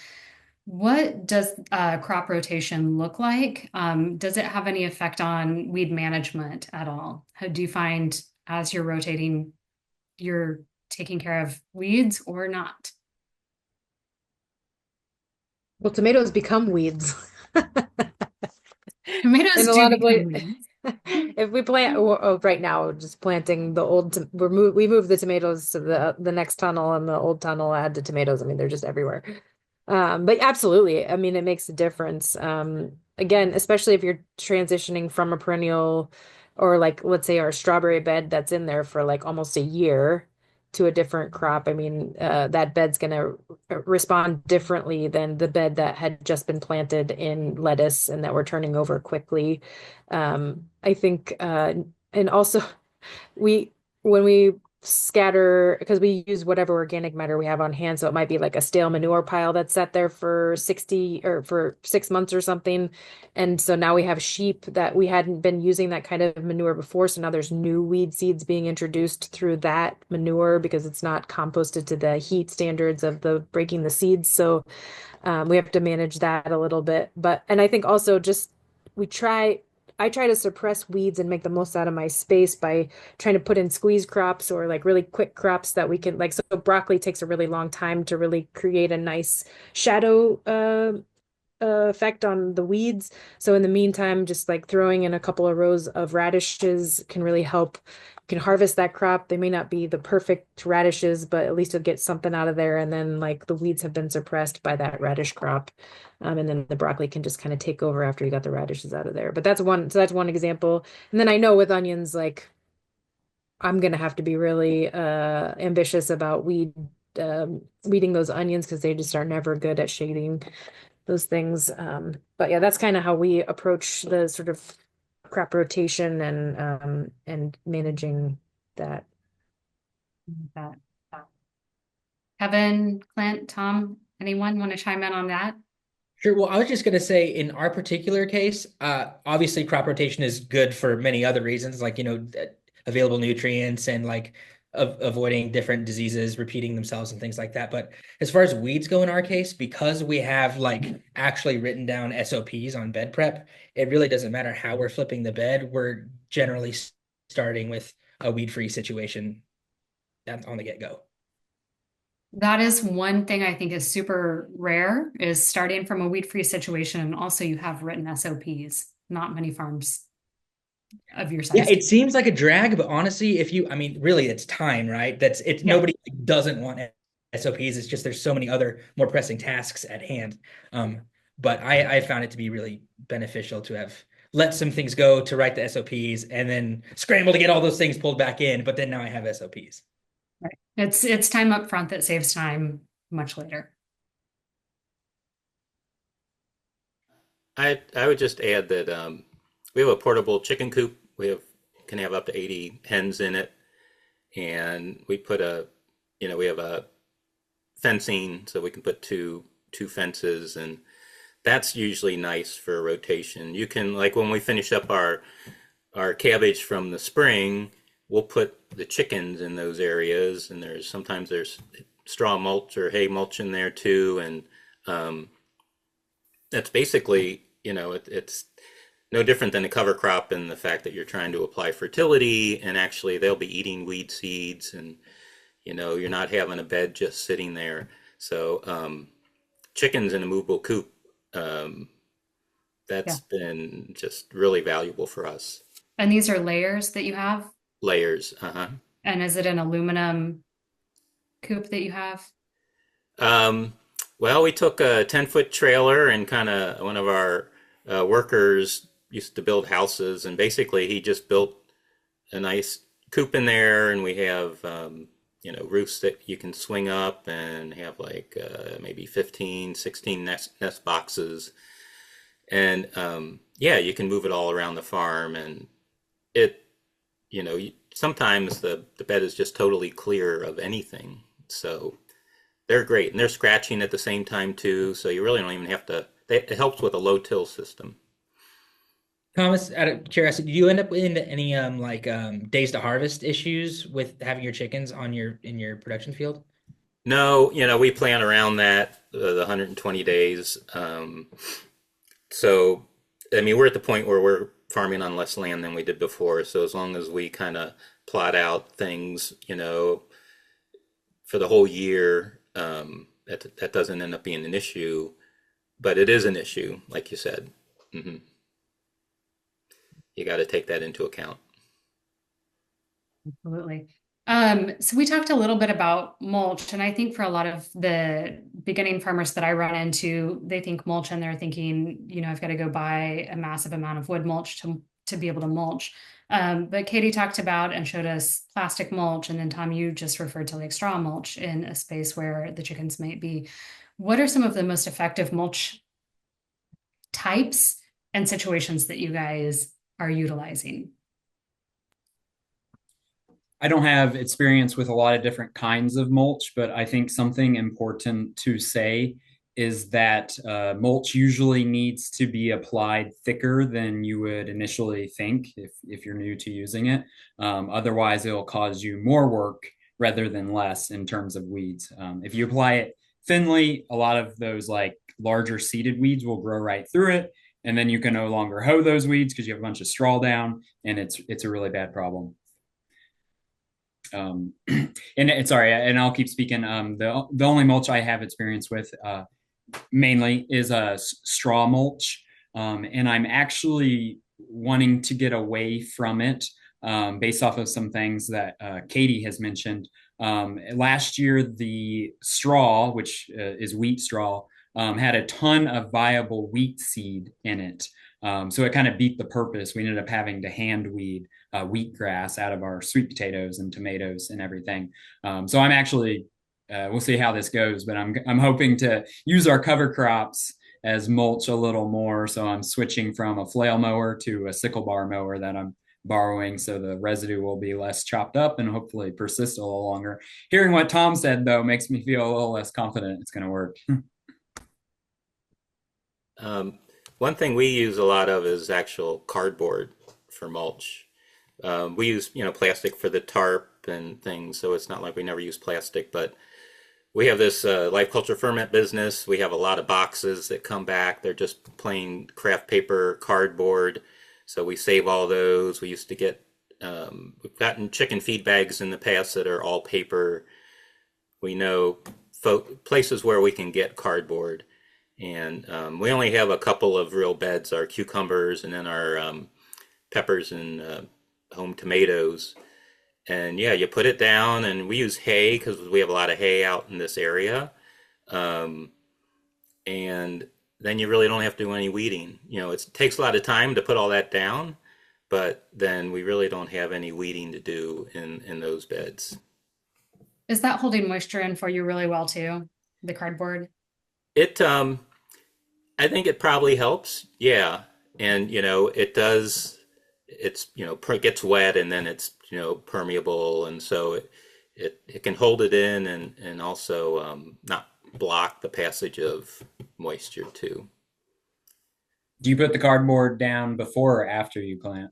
What does crop rotation look like? Does it have any effect on weed management at all? How do you find as you're rotating, you're taking care of weeds or not? Well, tomatoes become weeds. Tomatoes In a do lot of become places. weeds. If we plant, right now, we're just planting the we moved the tomatoes to the next tunnel, and the old tunnel add the tomatoes. I mean, they're just everywhere. But absolutely, I mean, it makes a difference. again, especially if you're transitioning from a perennial or like let's say our strawberry bed that's in there for like almost a year to a different crop. I mean, that bed's going to respond differently than the bed that had just been planted in lettuce and that we're turning over quickly. I think, and also we when we scatter because we use whatever organic matter we have on hand, so it might be like a stale manure pile that's sat there for 60 or for 6 months or something, and so now we have sheep that we hadn't been using that kind of manure before, so now there's new weed seeds being introduced through that manure because it's not composted to the heat standards of the breaking the seeds. So we have to manage that a little bit. But, and I think also just we try, I try to suppress weeds and make the most out of my space by trying to put in squeeze crops or like really quick crops that we can, like, so broccoli takes a really long time to really create a nice shadow effect on the weeds. So in the meantime, just like throwing in a couple of rows of radishes can really help. You can harvest that crop. They may not be the perfect radishes, but at least you'll get something out of there. And then like the weeds have been suppressed by that radish crop. And then the broccoli can just kind of take over after you got the radishes out of there. But that's one example. And then I know with onions, like I'm gonna have to be really ambitious about weeding those onions because they just are never good at shading those things. But yeah, that's kind of how we approach the sort of crop rotation and managing that. That. Kevin, Clint, Tom, anyone want to chime in on that? Sure. Well, I was just going to say in our particular case, obviously crop rotation is good for many other reasons, like, available nutrients and like avoiding different diseases repeating themselves and things like that. But as far as weeds go in our case, because we have like actually written down SOPs on bed prep, it really doesn't matter how we're flipping the bed. We're generally starting with a weed-free situation on the get-go. That is one thing I think is super rare is starting from a weed-free situation. And also you have written SOPs. Not many farms of your Yeah, size it do. seems like a drag, but honestly, I mean, really, it's time, right? Yeah. Nobody doesn't want SOPs. It's just there's so many other more pressing tasks at hand. Um, but I found it to be really beneficial to have let some things go to write the SOPs and then scramble to get all those things pulled back in. But then now I have SOPs. Right. It's time up front that saves time much later. I would just add that we have a portable chicken coop. Can have up to 80 hens in it, and we have a fencing so we can put two fences, and that's usually nice for rotation. You can, like, when we finish up our cabbage from the spring, we'll put the chickens in those areas, and there's straw mulch or hay mulch in there too, and that's basically, it's no different than a cover crop in the fact that you're trying to apply fertility, and actually they'll be eating weed seeds, and you're not having a bed just sitting there. So chickens in a movable coop, um, Yeah. that's been just really valuable for us. And these are layers that you have. Layers, uh-huh. And is it an aluminum coop that you have? Um, well, we took a 10-foot trailer, and kind of one of our workers used to build houses, and basically he just built a nice coop in there, and we have roofs that you can swing up and have like maybe 15, 16 nest boxes, and yeah, you can move it all around the farm, and it sometimes the bed is just totally clear of anything, so they're great, and they're scratching at the same time too, so you really don't even have to. It helps with a low till system. Thomas, out of curiosity, do you end up in any days to harvest issues with having your chickens on in your production field? No, we plan around that, the 120 days. So, I mean, we're at the point where we're farming on less land than we did before. So as long as we kind of plot out things, for the whole year, that doesn't end up being an issue. But it is an issue, like you said. Hmm. You got to take that into account. Absolutely. So we talked a little bit about mulch, and I think for a lot of the beginning farmers that I run into, they think mulch and they're thinking, I've got to go buy a massive amount of wood mulch to be able to mulch. But Katie talked about and showed us plastic mulch, and then Tom, you just referred to like straw mulch in a space where the chickens might be. What are some of the most effective mulch types and situations that you guys are utilizing? I don't have experience with a lot of different kinds of mulch, but I think something important to say is that mulch usually needs to be applied thicker than you would initially think if you're new to using it. Otherwise, it'll cause you more work rather than less in terms of weeds. If you apply it thinly, a lot of those like larger seeded weeds will grow right through it. And then you can no longer hoe those weeds because you have a bunch of straw down, and it's a really bad problem. And sorry, and I'll keep speaking. The only mulch I have experience with mainly is a straw mulch, and I'm actually wanting to get away from it based off of some things that Katie has mentioned. Last year, the straw, which is wheat straw, had a ton of viable wheat seed in it. So it kind of beat the purpose. We ended up having to hand weed wheatgrass out of our sweet potatoes and tomatoes and everything. So I'm actually, we'll see how this goes, but I'm hoping to use our cover crops as mulch a little more. So I'm switching from a flail mower to a sickle bar mower that I'm borrowing, so the residue will be less chopped up and hopefully persist a little longer. Hearing what Tom said, though, makes me feel a little less confident it's going to work. One thing we use a lot of is actual cardboard for mulch. We use, plastic for the tarp and things, so it's not like we never use plastic, but we have this life culture ferment business. We have a lot of boxes that come back. They're just plain craft paper, cardboard. So we save all those. We used to get, we've gotten chicken feed bags in the past that are all paper. We know places where we can get cardboard. And we only have a couple of real beds, our cucumbers and then our peppers and home tomatoes. And yeah, you put it down, and we use hay because we have a lot of hay out in this area. Um, and then you really don't have to do any weeding. It takes a lot of time to put all that down, but then we really don't have any weeding to do in those beds. Is that holding moisture in for you really well too, the cardboard? It, I think it probably helps. Yeah. And, it does, gets wet and then it's, permeable. And so it can hold it in and also not block the passage of moisture too. Do you put the cardboard down before or after you plant?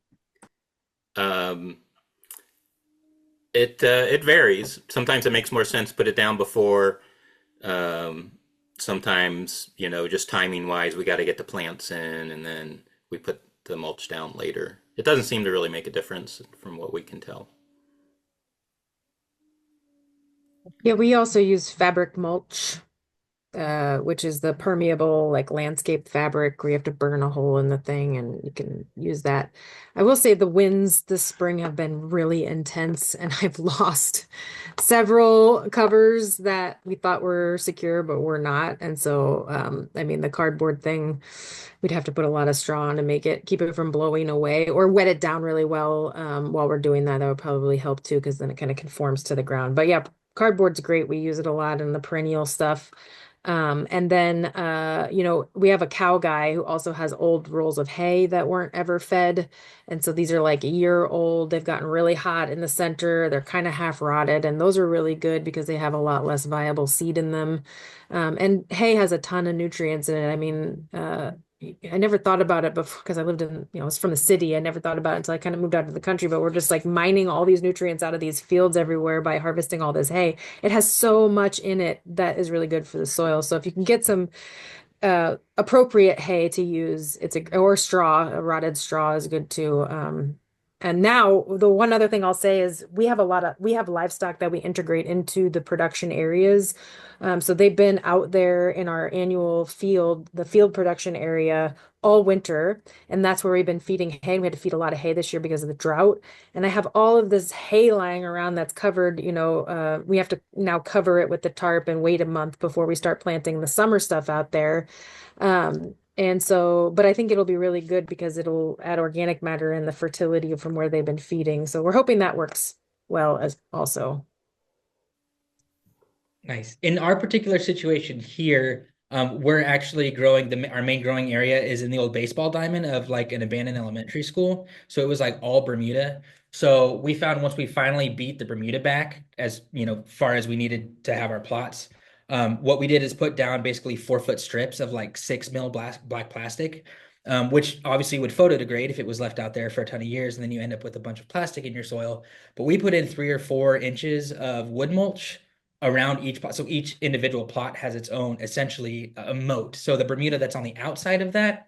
Um, it varies. Sometimes it makes more sense to put it down before. Um, Sometimes, just timing wise, we got to get the plants in and then we put the mulch down later. It doesn't seem to really make a difference from what we can tell. Yeah, we also use fabric mulch, which is the permeable like landscape fabric where you have to burn a hole in the thing and you can use that. I will say the winds this spring have been really intense and I've lost several covers that we thought were secure but were not. And so I mean the cardboard thing, we'd have to put a lot of straw on to keep it from blowing away or wet it down really well while we're doing that. That would probably help too because then it kind of conforms to the ground. But yeah, cardboard's great. We use it a lot in the perennial stuff. And then, we have a cow guy who also has old rolls of hay that weren't ever fed. And so these are like a year old. They've gotten really hot in the center. They're kind of half rotted. And those are really good because they have a lot less viable seed in them. And hay has a ton of nutrients in it. I mean, I never thought about it before because I lived in, I was from the city. I never thought about it until I kind of moved out to the country, but we're just like mining all these nutrients out of these fields everywhere by harvesting all this hay. It has so much in it that is really good for the soil. So if you can get some appropriate hay to use, or straw, a rotted straw is good too. And now the one other thing I'll say is we have livestock that we integrate into the production areas. So they've been out there in our annual the field production area all winter, and that's where we've been feeding hay. We had to feed a lot of hay this year because of the drought. And I have all of this hay lying around that's covered, we have to now cover it with the tarp and wait a month before we start planting the summer stuff out there. And so, but I think it'll be really good because it'll add organic matter and the fertility from where they've been feeding. So we're hoping that works well as also. Nice. In our particular situation here, we're actually growing our main growing area is in the old baseball diamond of like an abandoned elementary school. So it was like all Bermuda. So we found once we finally beat the Bermuda back as far as we needed to have our plots, what we did is put down basically 4 foot strips of like 6 mil black plastic, which obviously would photodegrade if it was left out there for a ton of years, and then you end up with a bunch of plastic in your soil. But we put in 3 or 4 inches of wood mulch around each plot. So each individual plot has its own essentially a moat. So the Bermuda that's on the outside of that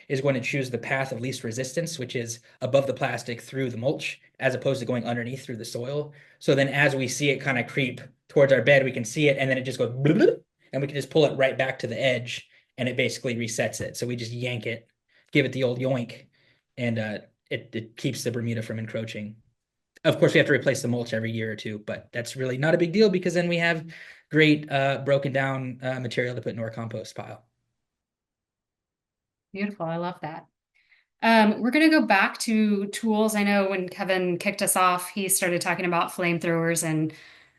is going to choose the path of least resistance, which is above the plastic through the mulch, as opposed to going underneath through the soil. So then as we see it kind of creep towards our bed, we can see it and then it just goes and we can just pull it right back to the edge and it basically resets it. So we just yank it, give it the old yoink, and it keeps the Bermuda from encroaching. Of course, we have to replace the mulch every year or two, but that's really not a big deal because then we have great broken down material to put into our compost pile. Beautiful. I love that. We're going to go back to tools. I know when Kevin kicked us off, he started talking about flamethrowers and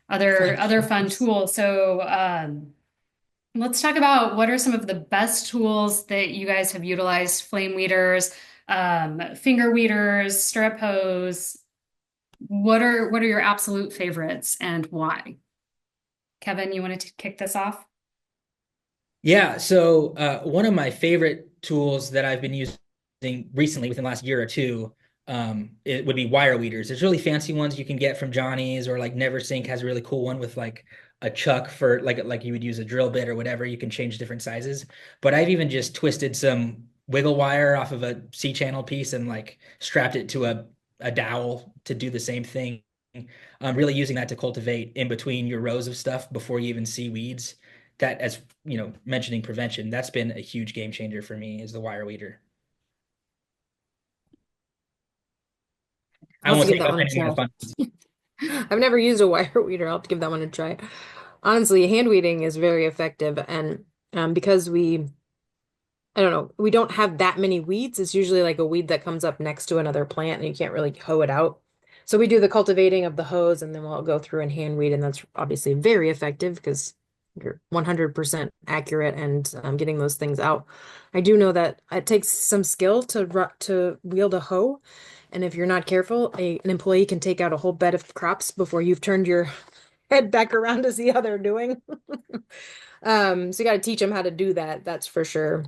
other fun tools. So let's talk about what are some of the best tools that you guys have utilized: flame weeders, finger weeders, strip hose. What are your absolute favorites and why? Kevin, you wanted to kick this off? Yeah, so one of my favorite tools that I've been using recently within the last year or two, it would be wire weeders. There's really fancy ones you can get from Johnny's, or like Neversink has a really cool one with like a chuck for like you would use a drill bit or whatever. You can change different sizes. But I've even just twisted some wiggle wire off of a C-channel piece and like strapped it to a dowel to do the same thing. Really using that to cultivate in between your rows of stuff before you even see weeds. That, as mentioning prevention, that's been a huge game changer for me, is the wire weeder. I I'll have to won't give take that up one a any more try. fun. I've never used a wire weeder. I'll have to give that one a try. Honestly, hand weeding is very effective, and because I don't know, we don't have that many weeds. It's usually like a weed that comes up next to another plant, and you can't really hoe it out. So we do the cultivating of the hose, and then we'll go through and hand weed, and that's obviously very effective because you're 100% accurate and getting those things out. I do know that it takes some skill to wield a hoe, and if you're not careful, an employee can take out a whole bed of crops before you've turned your head back around to see how they're doing. So you got to teach them how to do that. That's for sure.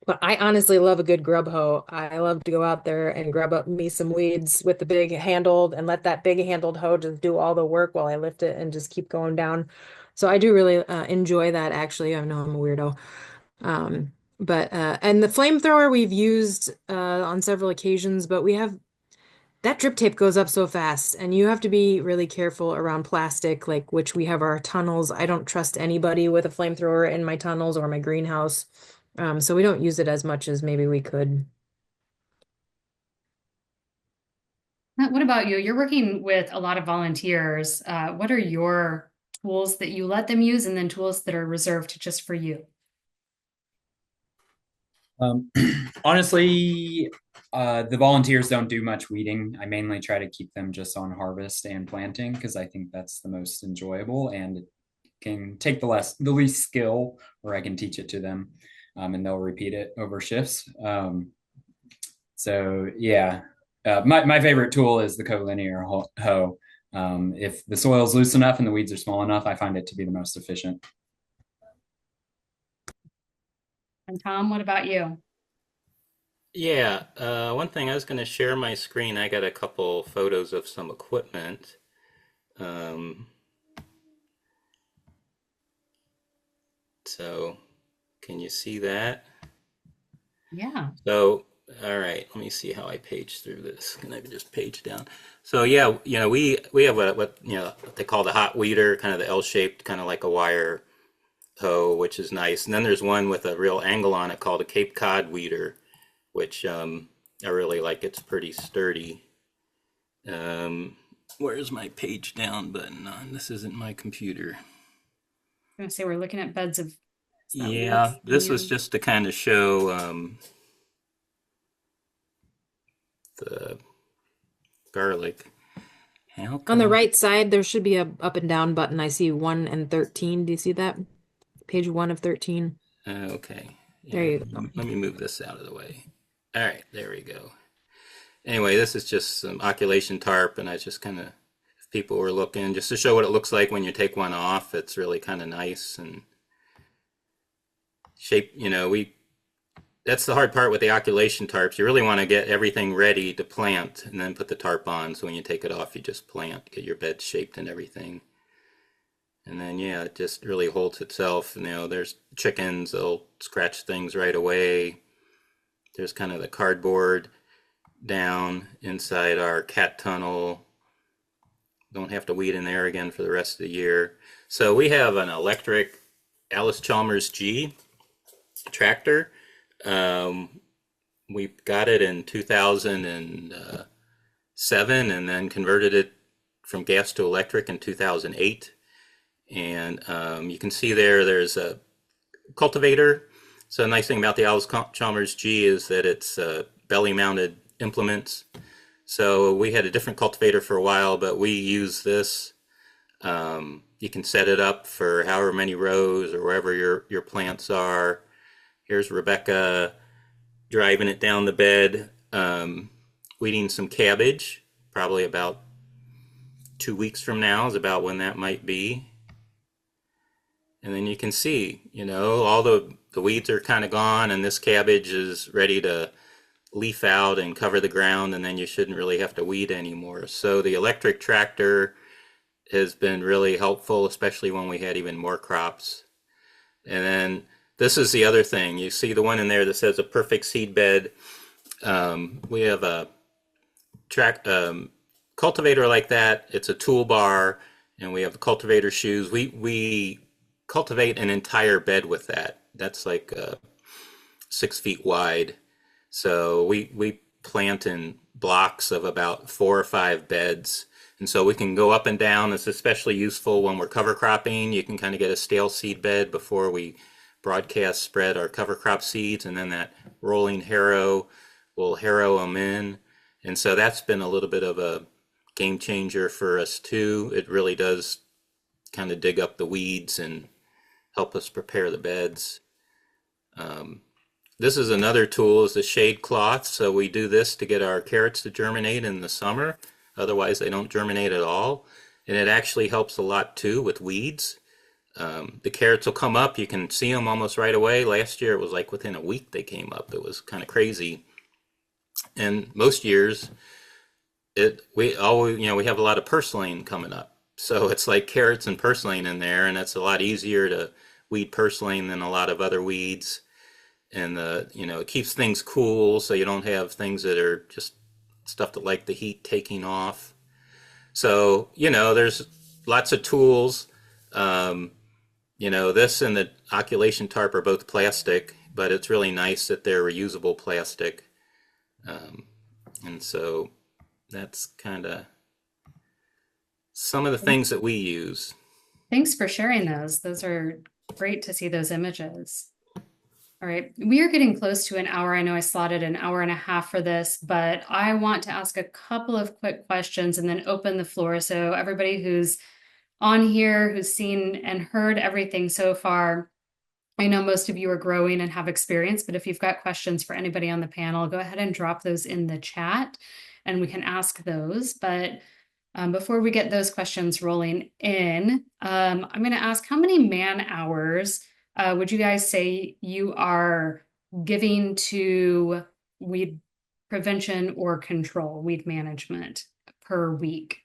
But I honestly love a good grub hoe. I love to go out there and grub up me some weeds with the big handled and let that big handled hoe just do all the work while I lift it and just keep going down. So I do really enjoy that actually. I know I'm a weirdo. But and the flamethrower we've used on several occasions, but we have that drip tape goes up so fast and you have to be really careful around plastic, like which we have our tunnels. I don't trust anybody with a flamethrower in my tunnels or my greenhouse. So we don't use it as much as maybe we could. What about you? You're working with a lot of volunteers. What are your tools that you let them use and then tools that are reserved just for you? Um, honestly, the volunteers don't do much weeding. I mainly try to keep them just on harvest and planting because I think that's the most enjoyable and it can take the least skill, or I can teach it to them, and they'll repeat it over shifts. So yeah, my favorite tool is the collinear hoe. If the soil is loose enough and the weeds are small enough, I find it to be the most efficient. And Tom, what about you? Yeah, one thing I was going to share my screen. I got a couple photos of some equipment. Um, so can you see that? Yeah. So All right, let me see how I page through this. Can I just page down? So yeah, we have what they call the hot weeder, kind of the L-shaped, kind of like a wire hoe, which is nice. And then there's one with a real angle on it called a Cape Cod weeder, which I really like. It's pretty sturdy. Where's my page down button on? This isn't my computer. I'm gonna say we're looking at beds of, is that Yeah, this was lithium? just to kind of show the garlic. How On the come? right side, there should be a up and down button. I see 1 and 13. Do you see that? Page 1 of 13. Okay. There Yeah, you go. let me move this out of the way. All right, there we go. Anyway, this is just some oculation tarp, and I just kind of, if people were looking, just to show what it looks like when you take one off. It's really kind of nice and shape. That's the hard part with the oculation tarps. You really want to get everything ready to plant and then put the tarp on. So when you take it off, you just plant, get your bed shaped and everything. And then, yeah, it just really holds itself. There's chickens, they'll scratch things right away. There's kind of the cardboard down inside our cat tunnel. Don't have to weed in there again for the rest of the year. So we have an electric Alice Chalmers G tractor. We got it in 2007 and then converted it from gas to electric in 2008. And you can see there's a cultivator. So the nice thing about the Alice Chalmers G is that it's belly mounted implements. So we had a different cultivator for a while, but we use this. You can set it up for however many rows or wherever your plants are. Here's Rebecca driving it down the bed, weeding some cabbage. Probably about 2 weeks from now is about when that might be. And then you can see, all the weeds are kind of gone, and this cabbage is ready to leaf out and cover the ground, and then you shouldn't really have to weed anymore. So the electric tractor has been really helpful, especially when we had even more crops. And then this is the other thing. You see the one in there that says a perfect seed bed. We have a cultivator like that. It's a toolbar, and we have the cultivator shoes. We cultivate an entire bed with that. That's like 6 feet wide. So we plant in blocks of about 4 or 5 beds. And so we can go up and down. It's especially useful when we're cover cropping. You can kind of get a stale seed bed before we broadcast spread our cover crop seeds, and then that rolling harrow will harrow them in. And so that's been a little bit of a game changer for us too. It really does kind of dig up the weeds and help us prepare the beds. This is another tool, is the shade cloth. So we do this to get our carrots to germinate in the summer. Otherwise, they don't germinate at all. And it actually helps a lot too with weeds. The carrots will come up. You can see them almost right away. Last year, it was like within a week they came up. It was kind of crazy. And most years, we have a lot of purslane coming up. So it's like carrots and purslane in there, and it's a lot easier to weed purslane than a lot of other weeds. And it keeps things cool, so you don't have things that are just stuff that like the heat taking off. So there's lots of tools. This and the oculation tarp are both plastic, but it's really nice that they're reusable plastic. And so that's kind of some of the things that we use. Thanks for sharing those. Those are great to see those images. All right, we are getting close to an hour. I know I slotted an hour and a half for this, but I want to ask a couple of quick questions and then open the floor. So everybody who's on here, who's seen and heard everything so far, I know most of you are growing and have experience, but if you've got questions for anybody on the panel, go ahead and drop those in the chat and we can ask those. But before we get those questions rolling in, I'm going to ask, how many man hours would you guys say you are giving to weed prevention or control, weed management per week?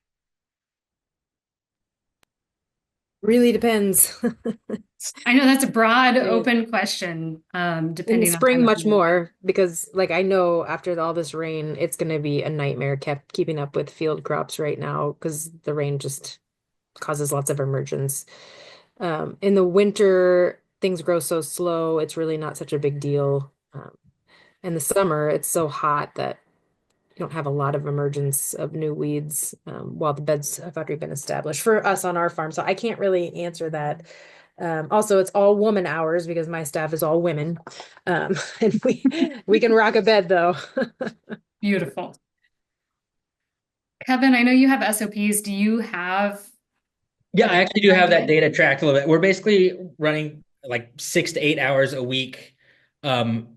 Really depends. I know that's a broad, It- open question, In the depending on spring, time of much year. more because, like, I know after all this rain, it's going to be a nightmare kept keeping up with field crops right now because the rain just causes lots of emergence. In the winter, things grow so slow, it's really not such a big deal. In the summer, it's so hot that you don't have a lot of emergence of new weeds while the beds have already been established for us on our farm. So I can't really answer that. Also, it's all woman hours because my staff is all women, and we can rock a bed though. Beautiful. Kevin, I know you have SOPs. Do you have Yeah, a I better actually do have that idea? data tracked a little bit. We're basically running like 6 to 8 hours a week um,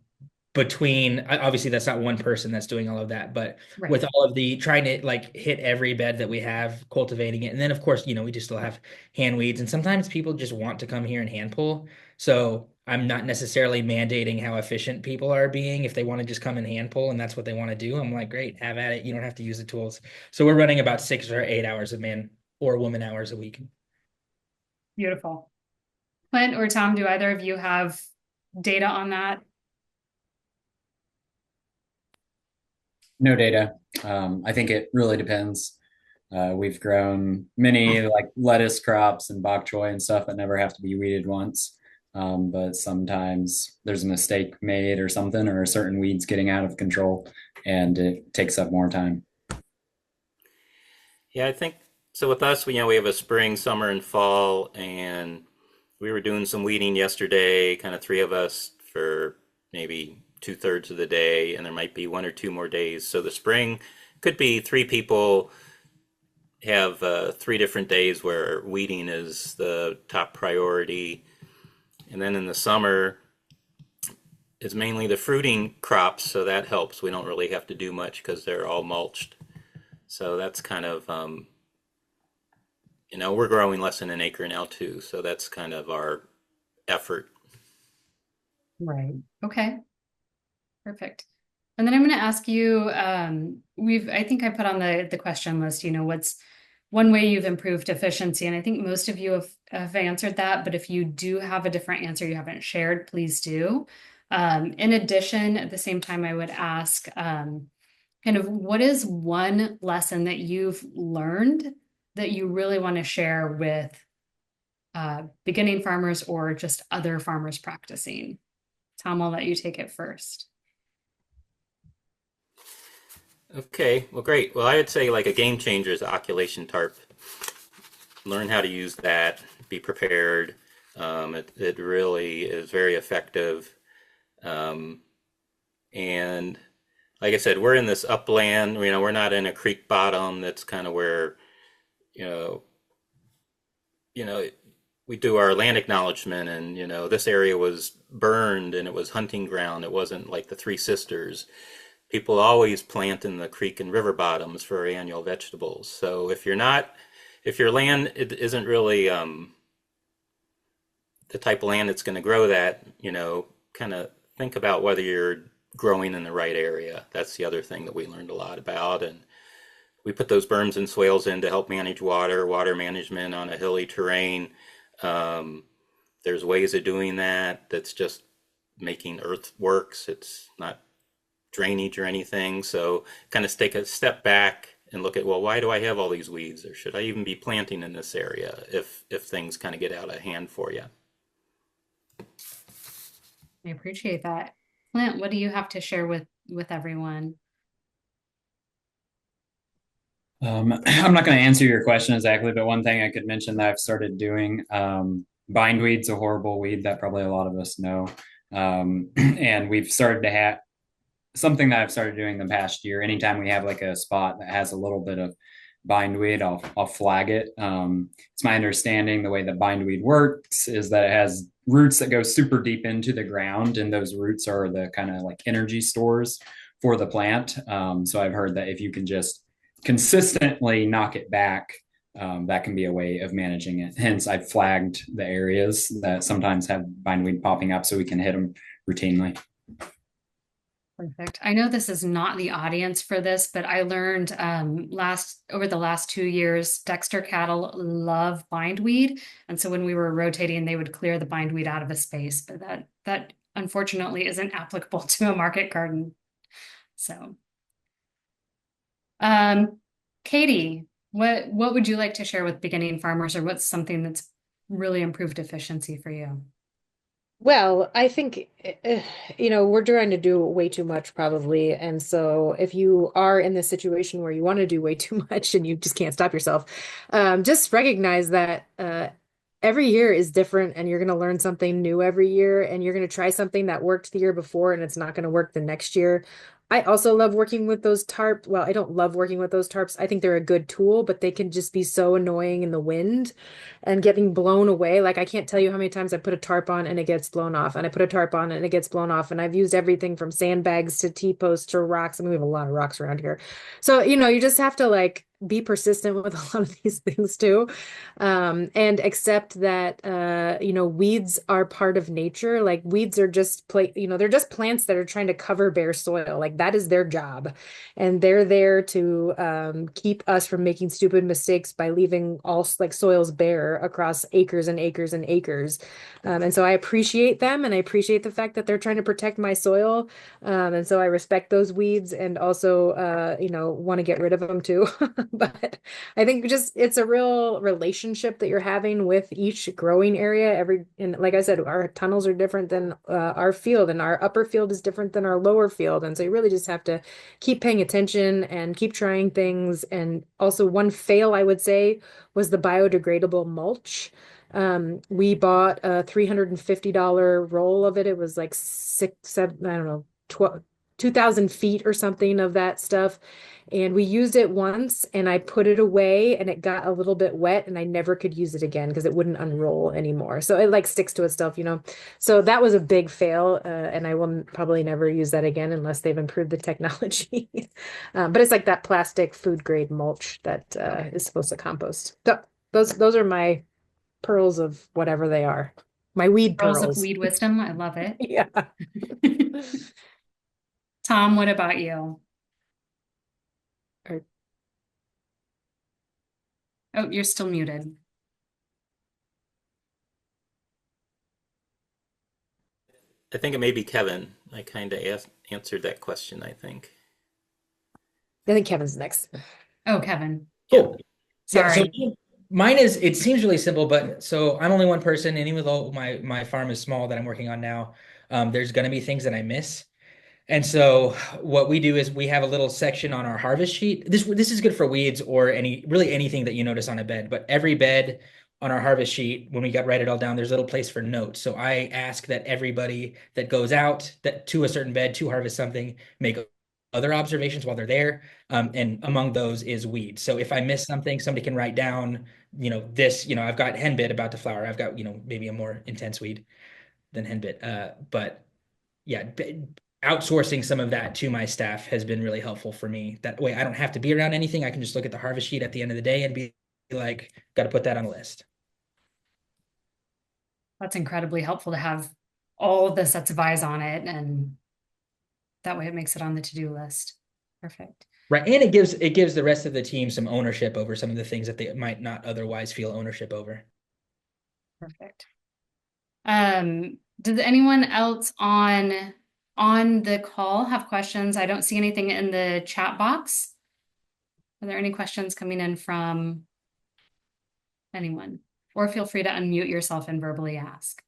between, obviously that's not one person that's doing all of that, but Right. with all of the trying to like hit every bed that we have, cultivating it. And then of course, we just still have hand weeds. And sometimes people just want to come here and hand pull. So I'm not necessarily mandating how efficient people are being. If they want to just come and hand pull and that's what they want to do, I'm like, great, have at it. You don't have to use the tools. So we're running about 6 or 8 hours of man or woman hours a week. Beautiful. Clint or Tom, do either of you have data on that? No data. I think it really depends. We've grown many like lettuce crops and bok choy and stuff that never have to be weeded once. But sometimes there's a mistake made or something, or a certain weed's getting out of control and it takes up more time. Yeah, I think so. With us, we have a spring, summer, and fall, and we were doing some weeding yesterday, kind of three of us for maybe two-thirds of the day, and there might be one or two more days. So the spring could be three people have three different days where weeding is the top priority, and then in the summer it's mainly the fruiting crops, so that helps. We don't really have to do much because they're all mulched. So that's kind of we're growing less than an acre now too, so that's kind of our effort. Right. Okay. Perfect. And then I'm going to ask you, I think I put on the question list, what's one way you've improved efficiency? And I think most of you have answered that, but if you do have a different answer you haven't shared, please do. In addition, at the same time, I would ask, kind of what is one lesson that you've learned that you really want to share with beginning farmers or just other farmers practicing? Tom, I'll let you take it first. Okay, well, great. Well, I would say like a game changer is the oculation tarp. Learn how to use that. Be prepared. It really is very effective. Um, and like I said, we're in this upland. We're not in a creek bottom. That's kind of where you know, you know, we do our land acknowledgement, and this area was burned and it was hunting ground. It wasn't like the Three Sisters. People always plant in the creek and river bottoms for annual vegetables. So if your land isn't really the type of land that's going to grow that, kind of think about whether you're growing in the right area. That's the other thing that we learned a lot about. And we put those berms and swales in to help manage water management on a hilly terrain. Um, there's ways of doing that that's just making earthworks. It's not drainage or anything. So kind of take a step back and look at, well, why do I have all these weeds? Or should I even be planting in this area if things kind of get out of hand for you? I appreciate that. Clint, what do you have to share with everyone? I'm not going to answer your question exactly, but one thing I could mention that I've started doing, bindweed's a horrible weed that probably a lot of us know. And we've started to have something that I've started doing the past year. Anytime we have like a spot that has a little bit of bindweed, I'll flag it. It's my understanding the way that bindweed works is that it has roots that go super deep into the ground, and those roots are the kind of like energy stores for the plant. So I've heard that if you can just consistently knock it back, that can be a way of managing it. Hence, I've flagged the areas that sometimes have bindweed popping up so we can hit them routinely. Perfect. I know this is not the audience for this, but I learned over the last 2 years, Dexter cattle love bindweed. And so when we were rotating, they would clear the bindweed out of a space, but that unfortunately isn't applicable to a market garden. So um, Katie, what would you like to share with beginning farmers, or what's something that's really improved efficiency for you? Well, I think, we're trying to do way too much probably. And so if you are in this situation where you want to do way too much and you just can't stop yourself, just recognize that every year is different and you're going to learn something new every year and you're going to try something that worked the year before and it's not going to work the next year. I also love working with those tarps. Well, I don't love working with those tarps. I think they're a good tool, but they can just be so annoying in the wind and getting blown away. Like I can't tell you how many times I put a tarp on and it gets blown off, and I put a tarp on and it gets blown off. And I've used everything from sandbags to T-posts to rocks. I mean, we have a lot of rocks around here. So, you just have to like be persistent with a lot of these things too. And accept that weeds are part of nature. Like weeds are just they're just plants that are trying to cover bare soil. Like that is their job. And they're there to keep us from making stupid mistakes by leaving all like soils bare across acres and acres and acres. And so I appreciate them, and I appreciate the fact that they're trying to protect my soil. And so I respect those weeds, and also, want to get rid of them too. But I think just it's a real relationship that you're having with each growing area. And like I said, our tunnels are different than our field, and our upper field is different than our lower field. And so you really just have to keep paying attention and keep trying things. And also, one fail I would say was the biodegradable mulch. We bought a $350 roll of it. It was like six, seven, I don't know, 2,000 feet or something of that stuff. And we used it once and I put it away and it got a little bit wet and I never could use it again because it wouldn't unroll anymore. So it like sticks to itself. So that was a big fail. And I will probably never use that again unless they've improved the technology. But it's like that plastic food grade mulch that is supposed to compost. So those are my pearls of whatever they are. My weed Pearls of pearls. weed wisdom. I love it. Yeah. Tom, what about you? Or- Oh, you're still muted. I think it may be Kevin. I kind of answered that question, I think. I think Kevin's next. Oh, Kevin. Cool. Yeah, so Sorry. mine it seems really simple, but so I'm only one person, and even though my farm is small that I'm working on now, there's gonna be things that I miss. And so what we do is we have a little section on our harvest sheet. This is good for weeds or really anything that you notice on a bed, but every bed on our harvest sheet, when we got write it all down, there's a little place for notes. So I ask that everybody that goes out that to a certain bed to harvest something make other observations while they're there. And among those is weeds. So if I miss something, somebody can write down, I've got henbit about to flower. I've got, maybe a more intense weed than henbit. But yeah, outsourcing some of that to my staff has been really helpful for me. That way I don't have to be around anything. I can just look at the harvest sheet at the end of the day and be like, got to put that on the list. That's incredibly helpful to have all the sets of eyes on it, and that way it makes it on the to-do list. Perfect. Right. And it gives the rest of the team some ownership over some of the things that they might not otherwise feel ownership over. Perfect. Does anyone else on the call have questions? I don't see anything in the chat box. Are there any questions coming in from anyone? Or feel free to unmute yourself and verbally ask.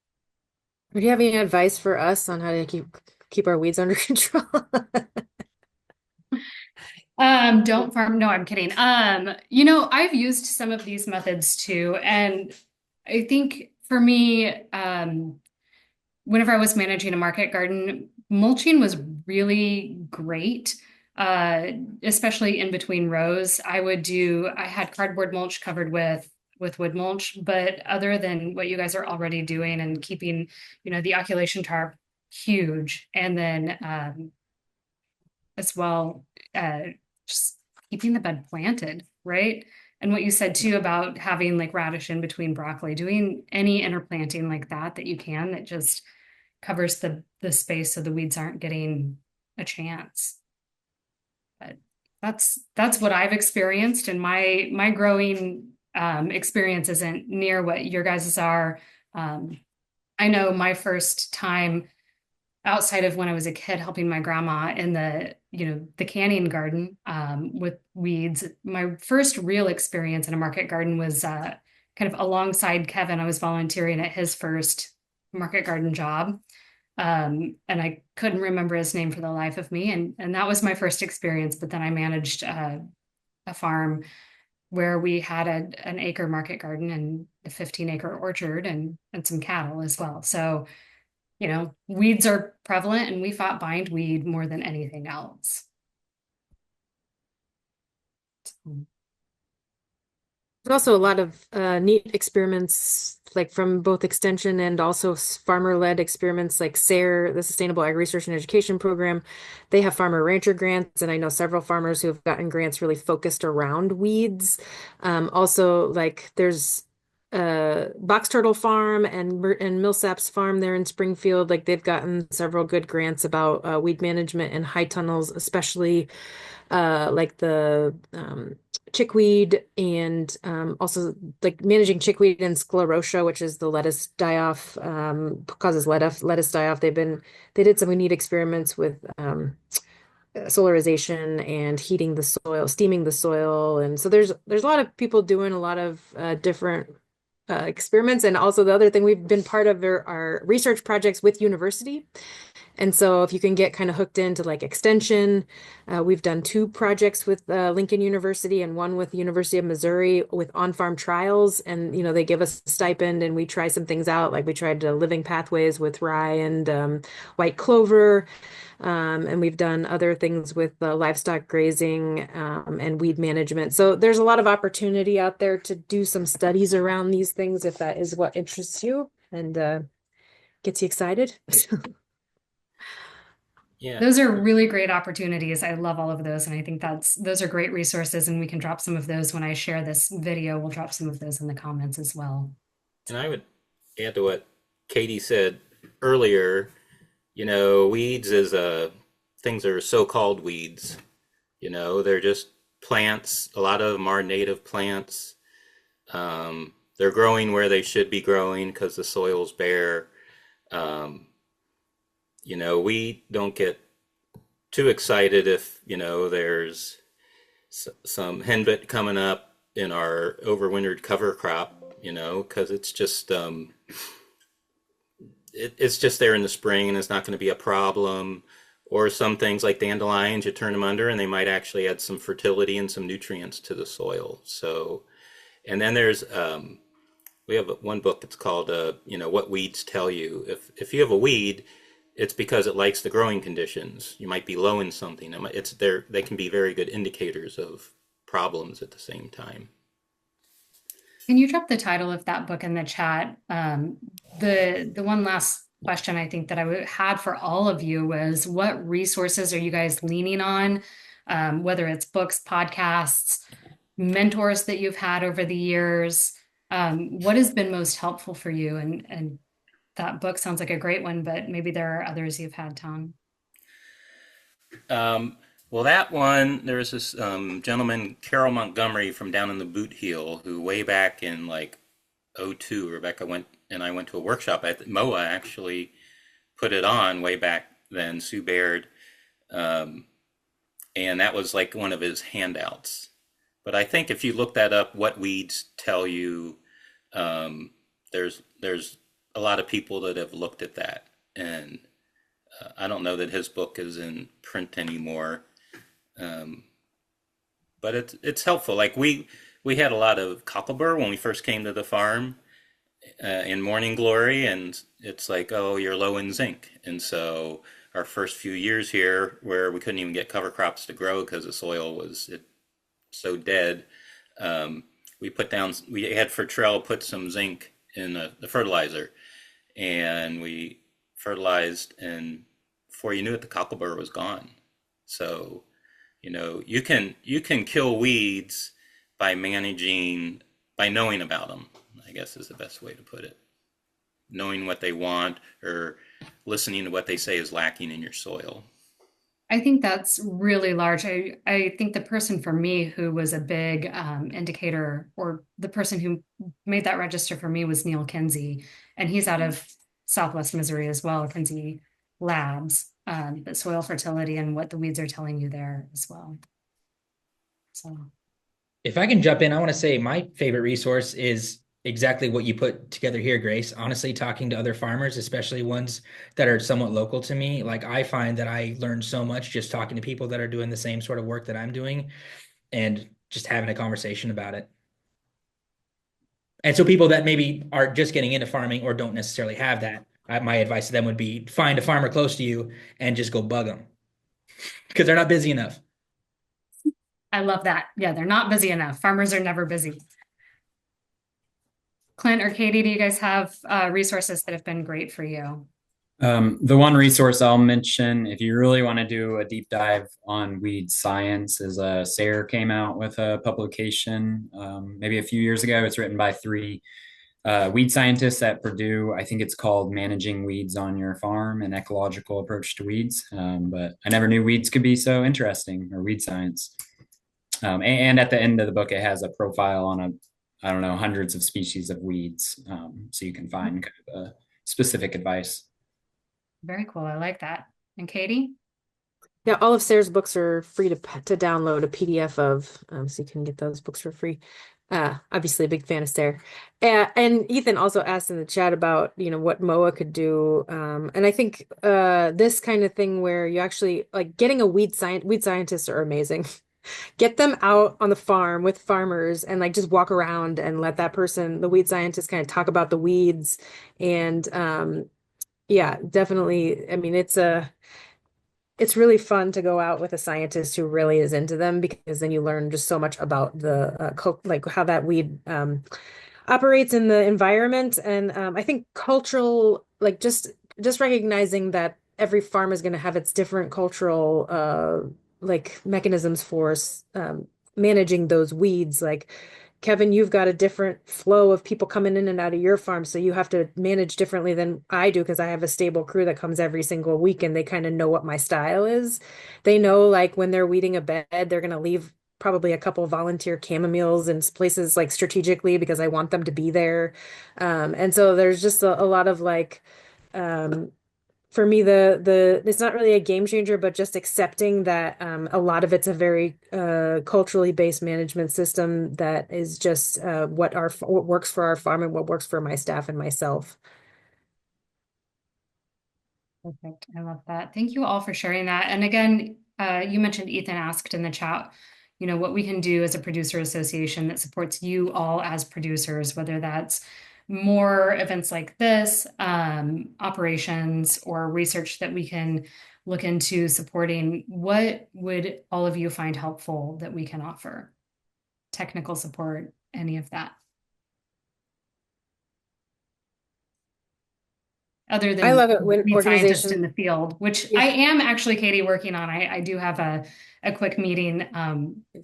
Do you have any advice for us on how to keep our weeds under control? Don't farm. No, I'm kidding. I've used some of these methods too, and I think for me, whenever I was managing a market garden, mulching was really great, especially in between rows. I had cardboard mulch covered with wood mulch, but other than what you guys are already doing and keeping, the oculation tarp huge, and then as well, just keeping the bed planted, right? And what you said too about having like radish in between broccoli, doing any interplanting like that you can, that just covers the space so the weeds aren't getting a chance. But that's what I've experienced, and my growing experience isn't near what your guys's are. I know my first time outside of when I was a kid helping my grandma in the canning garden with weeds. My first real experience in a market garden was kind of alongside Kevin. I was volunteering at his first market garden job. And I couldn't remember his name for the life of me. And that was my first experience. But then I managed a farm where we had an acre market garden and a 15-acre orchard and some cattle as well. So, weeds are prevalent and we fought bindweed more than anything else. There's also a lot of neat experiments, like from both extension and also farmer-led experiments, like SARE, the Sustainable Ag Research and Education Program. They have farmer rancher grants, and I know several farmers who have gotten grants really focused around weeds. Also, like there's Box Turtle Farm and Millsap's Farm there in Springfield. Like they've gotten several good grants about weed management and high tunnels, especially like the chickweed and also like managing chickweed and sclerotia, which is the lettuce die-off, causes lettuce die-off. They did some neat experiments with solarization and heating the soil, steaming the soil. And so there's a lot of people doing a lot of different experiments. And also the other thing we've been part of are research projects with university. And so if you can get kind of hooked into like extension, we've done 2 projects with Lincoln University and one with the University of Missouri with on-farm trials. And, they give us a stipend and we try some things out. Like we tried living pathways with rye and white clover. And we've done other things with livestock grazing and weed management. So there's a lot of opportunity out there to do some studies around these things if that is what interests you and gets you excited. Yeah. Those are really great opportunities. I love all of those. And I think those are great resources. And we can drop some of those when I share this video. We'll drop some of those in the comments as well. And I would add to what Katie said earlier, weeds is things are so-called weeds. They're just plants. A lot of them are native plants. They're growing where they should be growing because the soil's bare. We don't get too excited if, there's some henbit coming up in our overwintered cover crop, because it's just it's just there in the spring and it's not going to be a problem. Or some things like dandelions, you turn them under and they might actually add some fertility and some nutrients to the soil. So, and then there's we have one book that's called What Weeds Tell You. If you have a weed, it's because it likes the growing conditions. You might be low in something. They can be very good indicators of problems at the same time. Can you drop the title of that book in the chat? The one last question I think that had for all of you was, what resources are you guys leaning on? Whether it's books, podcasts, mentors that you've had over the years, what has been most helpful for you? And that book sounds like a great one, but maybe there are others you've had, Tom. Well, that one, there was this gentleman, Carol Montgomery, from down in the Boot Heel, who way back in like '02, Rebecca and I went to a workshop. MOA actually put it on way back then, Sue Baird. And that was like one of his handouts. But I think if you look that up, What Weeds Tell You, there's a lot of people that have looked at that. And I don't know that his book is in print anymore. But it's helpful. Like we had a lot of cocklebur when we first came to the farm in Morning Glory, and it's like, oh, you're low in zinc. And so our first few years here, where we couldn't even get cover crops to grow because the soil was so dead, we had Fertrell put some zinc in the fertilizer, and we fertilized, and before you knew it, the cocklebur was gone. So, you can kill weeds by knowing about them, I guess is the best way to put it. Knowing what they want or listening to what they say is lacking in your soil. I think that's really large. I think the person for me who was a big indicator, or the person who made that register for me, was Neil Kinsey, and he's out of Southwest Missouri as well, Kinsey Labs, but soil fertility and what the weeds are telling you there as well. So, If I can jump in, I want to say my favorite resource is exactly what you put together here, Grace. Honestly, talking to other farmers, especially ones that are somewhat local to me, like I find that I learn so much just talking to people that are doing the same sort of work that I'm doing and just having a conversation about it. And so people that maybe are just getting into farming or don't necessarily have that, my advice to them would be find a farmer close to you and just go bug them because they're not busy enough. I love that. Yeah, they're not busy enough. Farmers are never busy. Clint or Katie, do you guys have resources that have been great for you? The one resource I'll mention, if you really want to do a deep dive on weed science, is Sayre came out with a publication maybe a few years ago. It's written by three weed scientists at Purdue. I think it's called Managing Weeds on Your Farm, an Ecological Approach to Weeds. But I never knew weeds could be so interesting, or weed science. And at the end of the book, it has a profile on I don't know, hundreds of species of weeds. So you can find kind of specific advice. Very cool. I like that. And Katie? Yeah, all of Sarah's books are free to download a PDF of, so you can get those books for free. Obviously, a big fan of Sarah. And Ethan also asked in the chat about, what MOA could do. And I think this kind of thing where you actually like getting a weed scientists are amazing. Get them out on the farm with farmers and like just walk around and let that person, the weed scientist, kind of talk about the weeds. And yeah, definitely. I mean, it's really fun to go out with a scientist who really is into them because then you learn just so much about the like how that weed operates in the environment. And I think cultural, like just recognizing that every farm is going to have its different cultural like mechanisms for managing those weeds. Like Kevin, you've got a different flow of people coming in and out of your farm, so you have to manage differently than I do because I have a stable crew that comes every single week and they kind of know what my style is. They know like when they're weeding a bed, they're going to leave probably a couple volunteer camomiles in places like strategically because I want them to be there. And so there's just a lot of like um, for me the it's not really a game changer, but just accepting that a lot of it's a very culturally based management system that is just what works for our farm and what works for my staff and myself. Perfect. I love that. Thank you all for sharing that. And again, you mentioned Ethan asked in the chat, what we can do as a producer association that supports you all as producers, whether that's more events like this, operations, or research that we can look into supporting. What would all of you find helpful that we can offer? Technical support, any of that? Other I than love it when lead scientist in organizations, the field, which yeah, I am actually, Katie, working on. I do have a quick meeting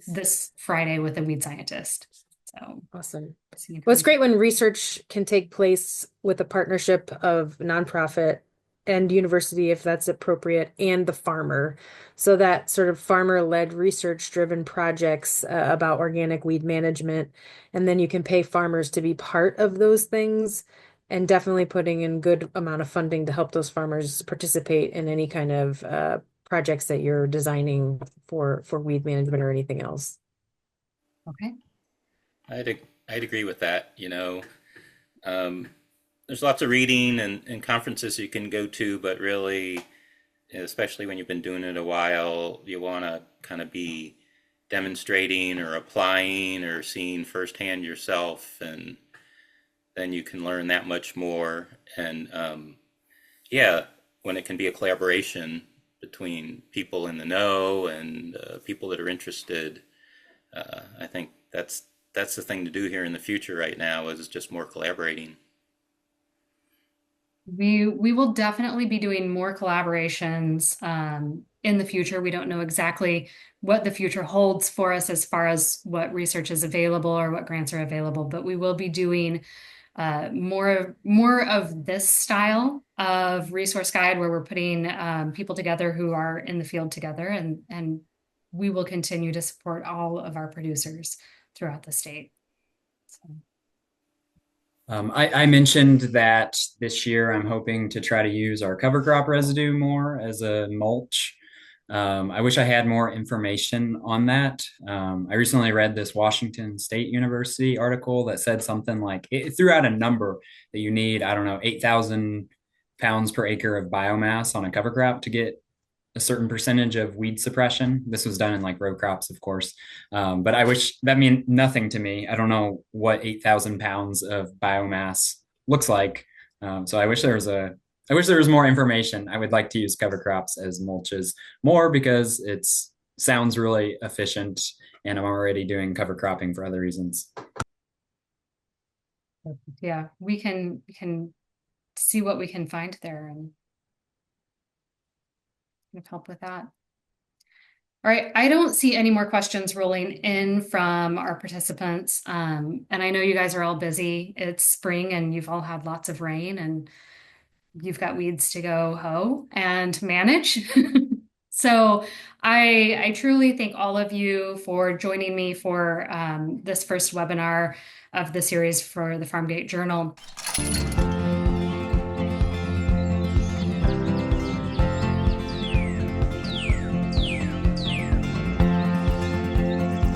this Friday with a weed scientist. So awesome. see if Well, we it's great when research can take place with a partnership of nonprofit and university, if that's appropriate, and the farmer. So that sort of farmer-led research-driven projects about organic weed management. And then you can pay farmers to be part of those things and definitely putting in good amount of funding to help those farmers participate in any kind of projects that you're designing for weed management or anything else. okay. I'd agree with that. Um, there's lots of reading and conferences you can go to, but really, especially when you've been doing it a while, you want to kind of be demonstrating or applying or seeing firsthand yourself, and then you can learn that much more. And yeah, when it can be a collaboration between people in the know and people that are interested, I think that's the thing to do here in the future right now is just more collaborating. We will definitely be doing more collaborations in the future. We don't know exactly what the future holds for us as far as what research is available or what grants are available, but we will be doing more of this style of resource guide where we're putting people together who are in the field together, and we will continue to support all of our producers throughout the state. So. I mentioned that this year I'm hoping to try to use our cover crop residue more as a mulch. I wish I had more information on that. I recently read this Washington State University article that said something like it threw out a number that you need, I don't know, 8,000 pounds per acre of biomass on a cover crop to get a certain percentage of weed suppression. This was done in like row crops, of course. But I wish that meant nothing to me. I don't know what 8,000 pounds of biomass looks like. So I wish there was more information. I would like to use cover crops as mulches more because it's sounds really efficient, and I'm already doing cover cropping for other reasons. Yeah, we can see what we can find there and help with that. All right, I don't see any more questions rolling in from our participants. And I know you guys are all busy. It's spring and you've all had lots of rain and you've got weeds to go hoe and manage. So I truly thank all of you for joining me for this first webinar of the series for the Farmgate Journal.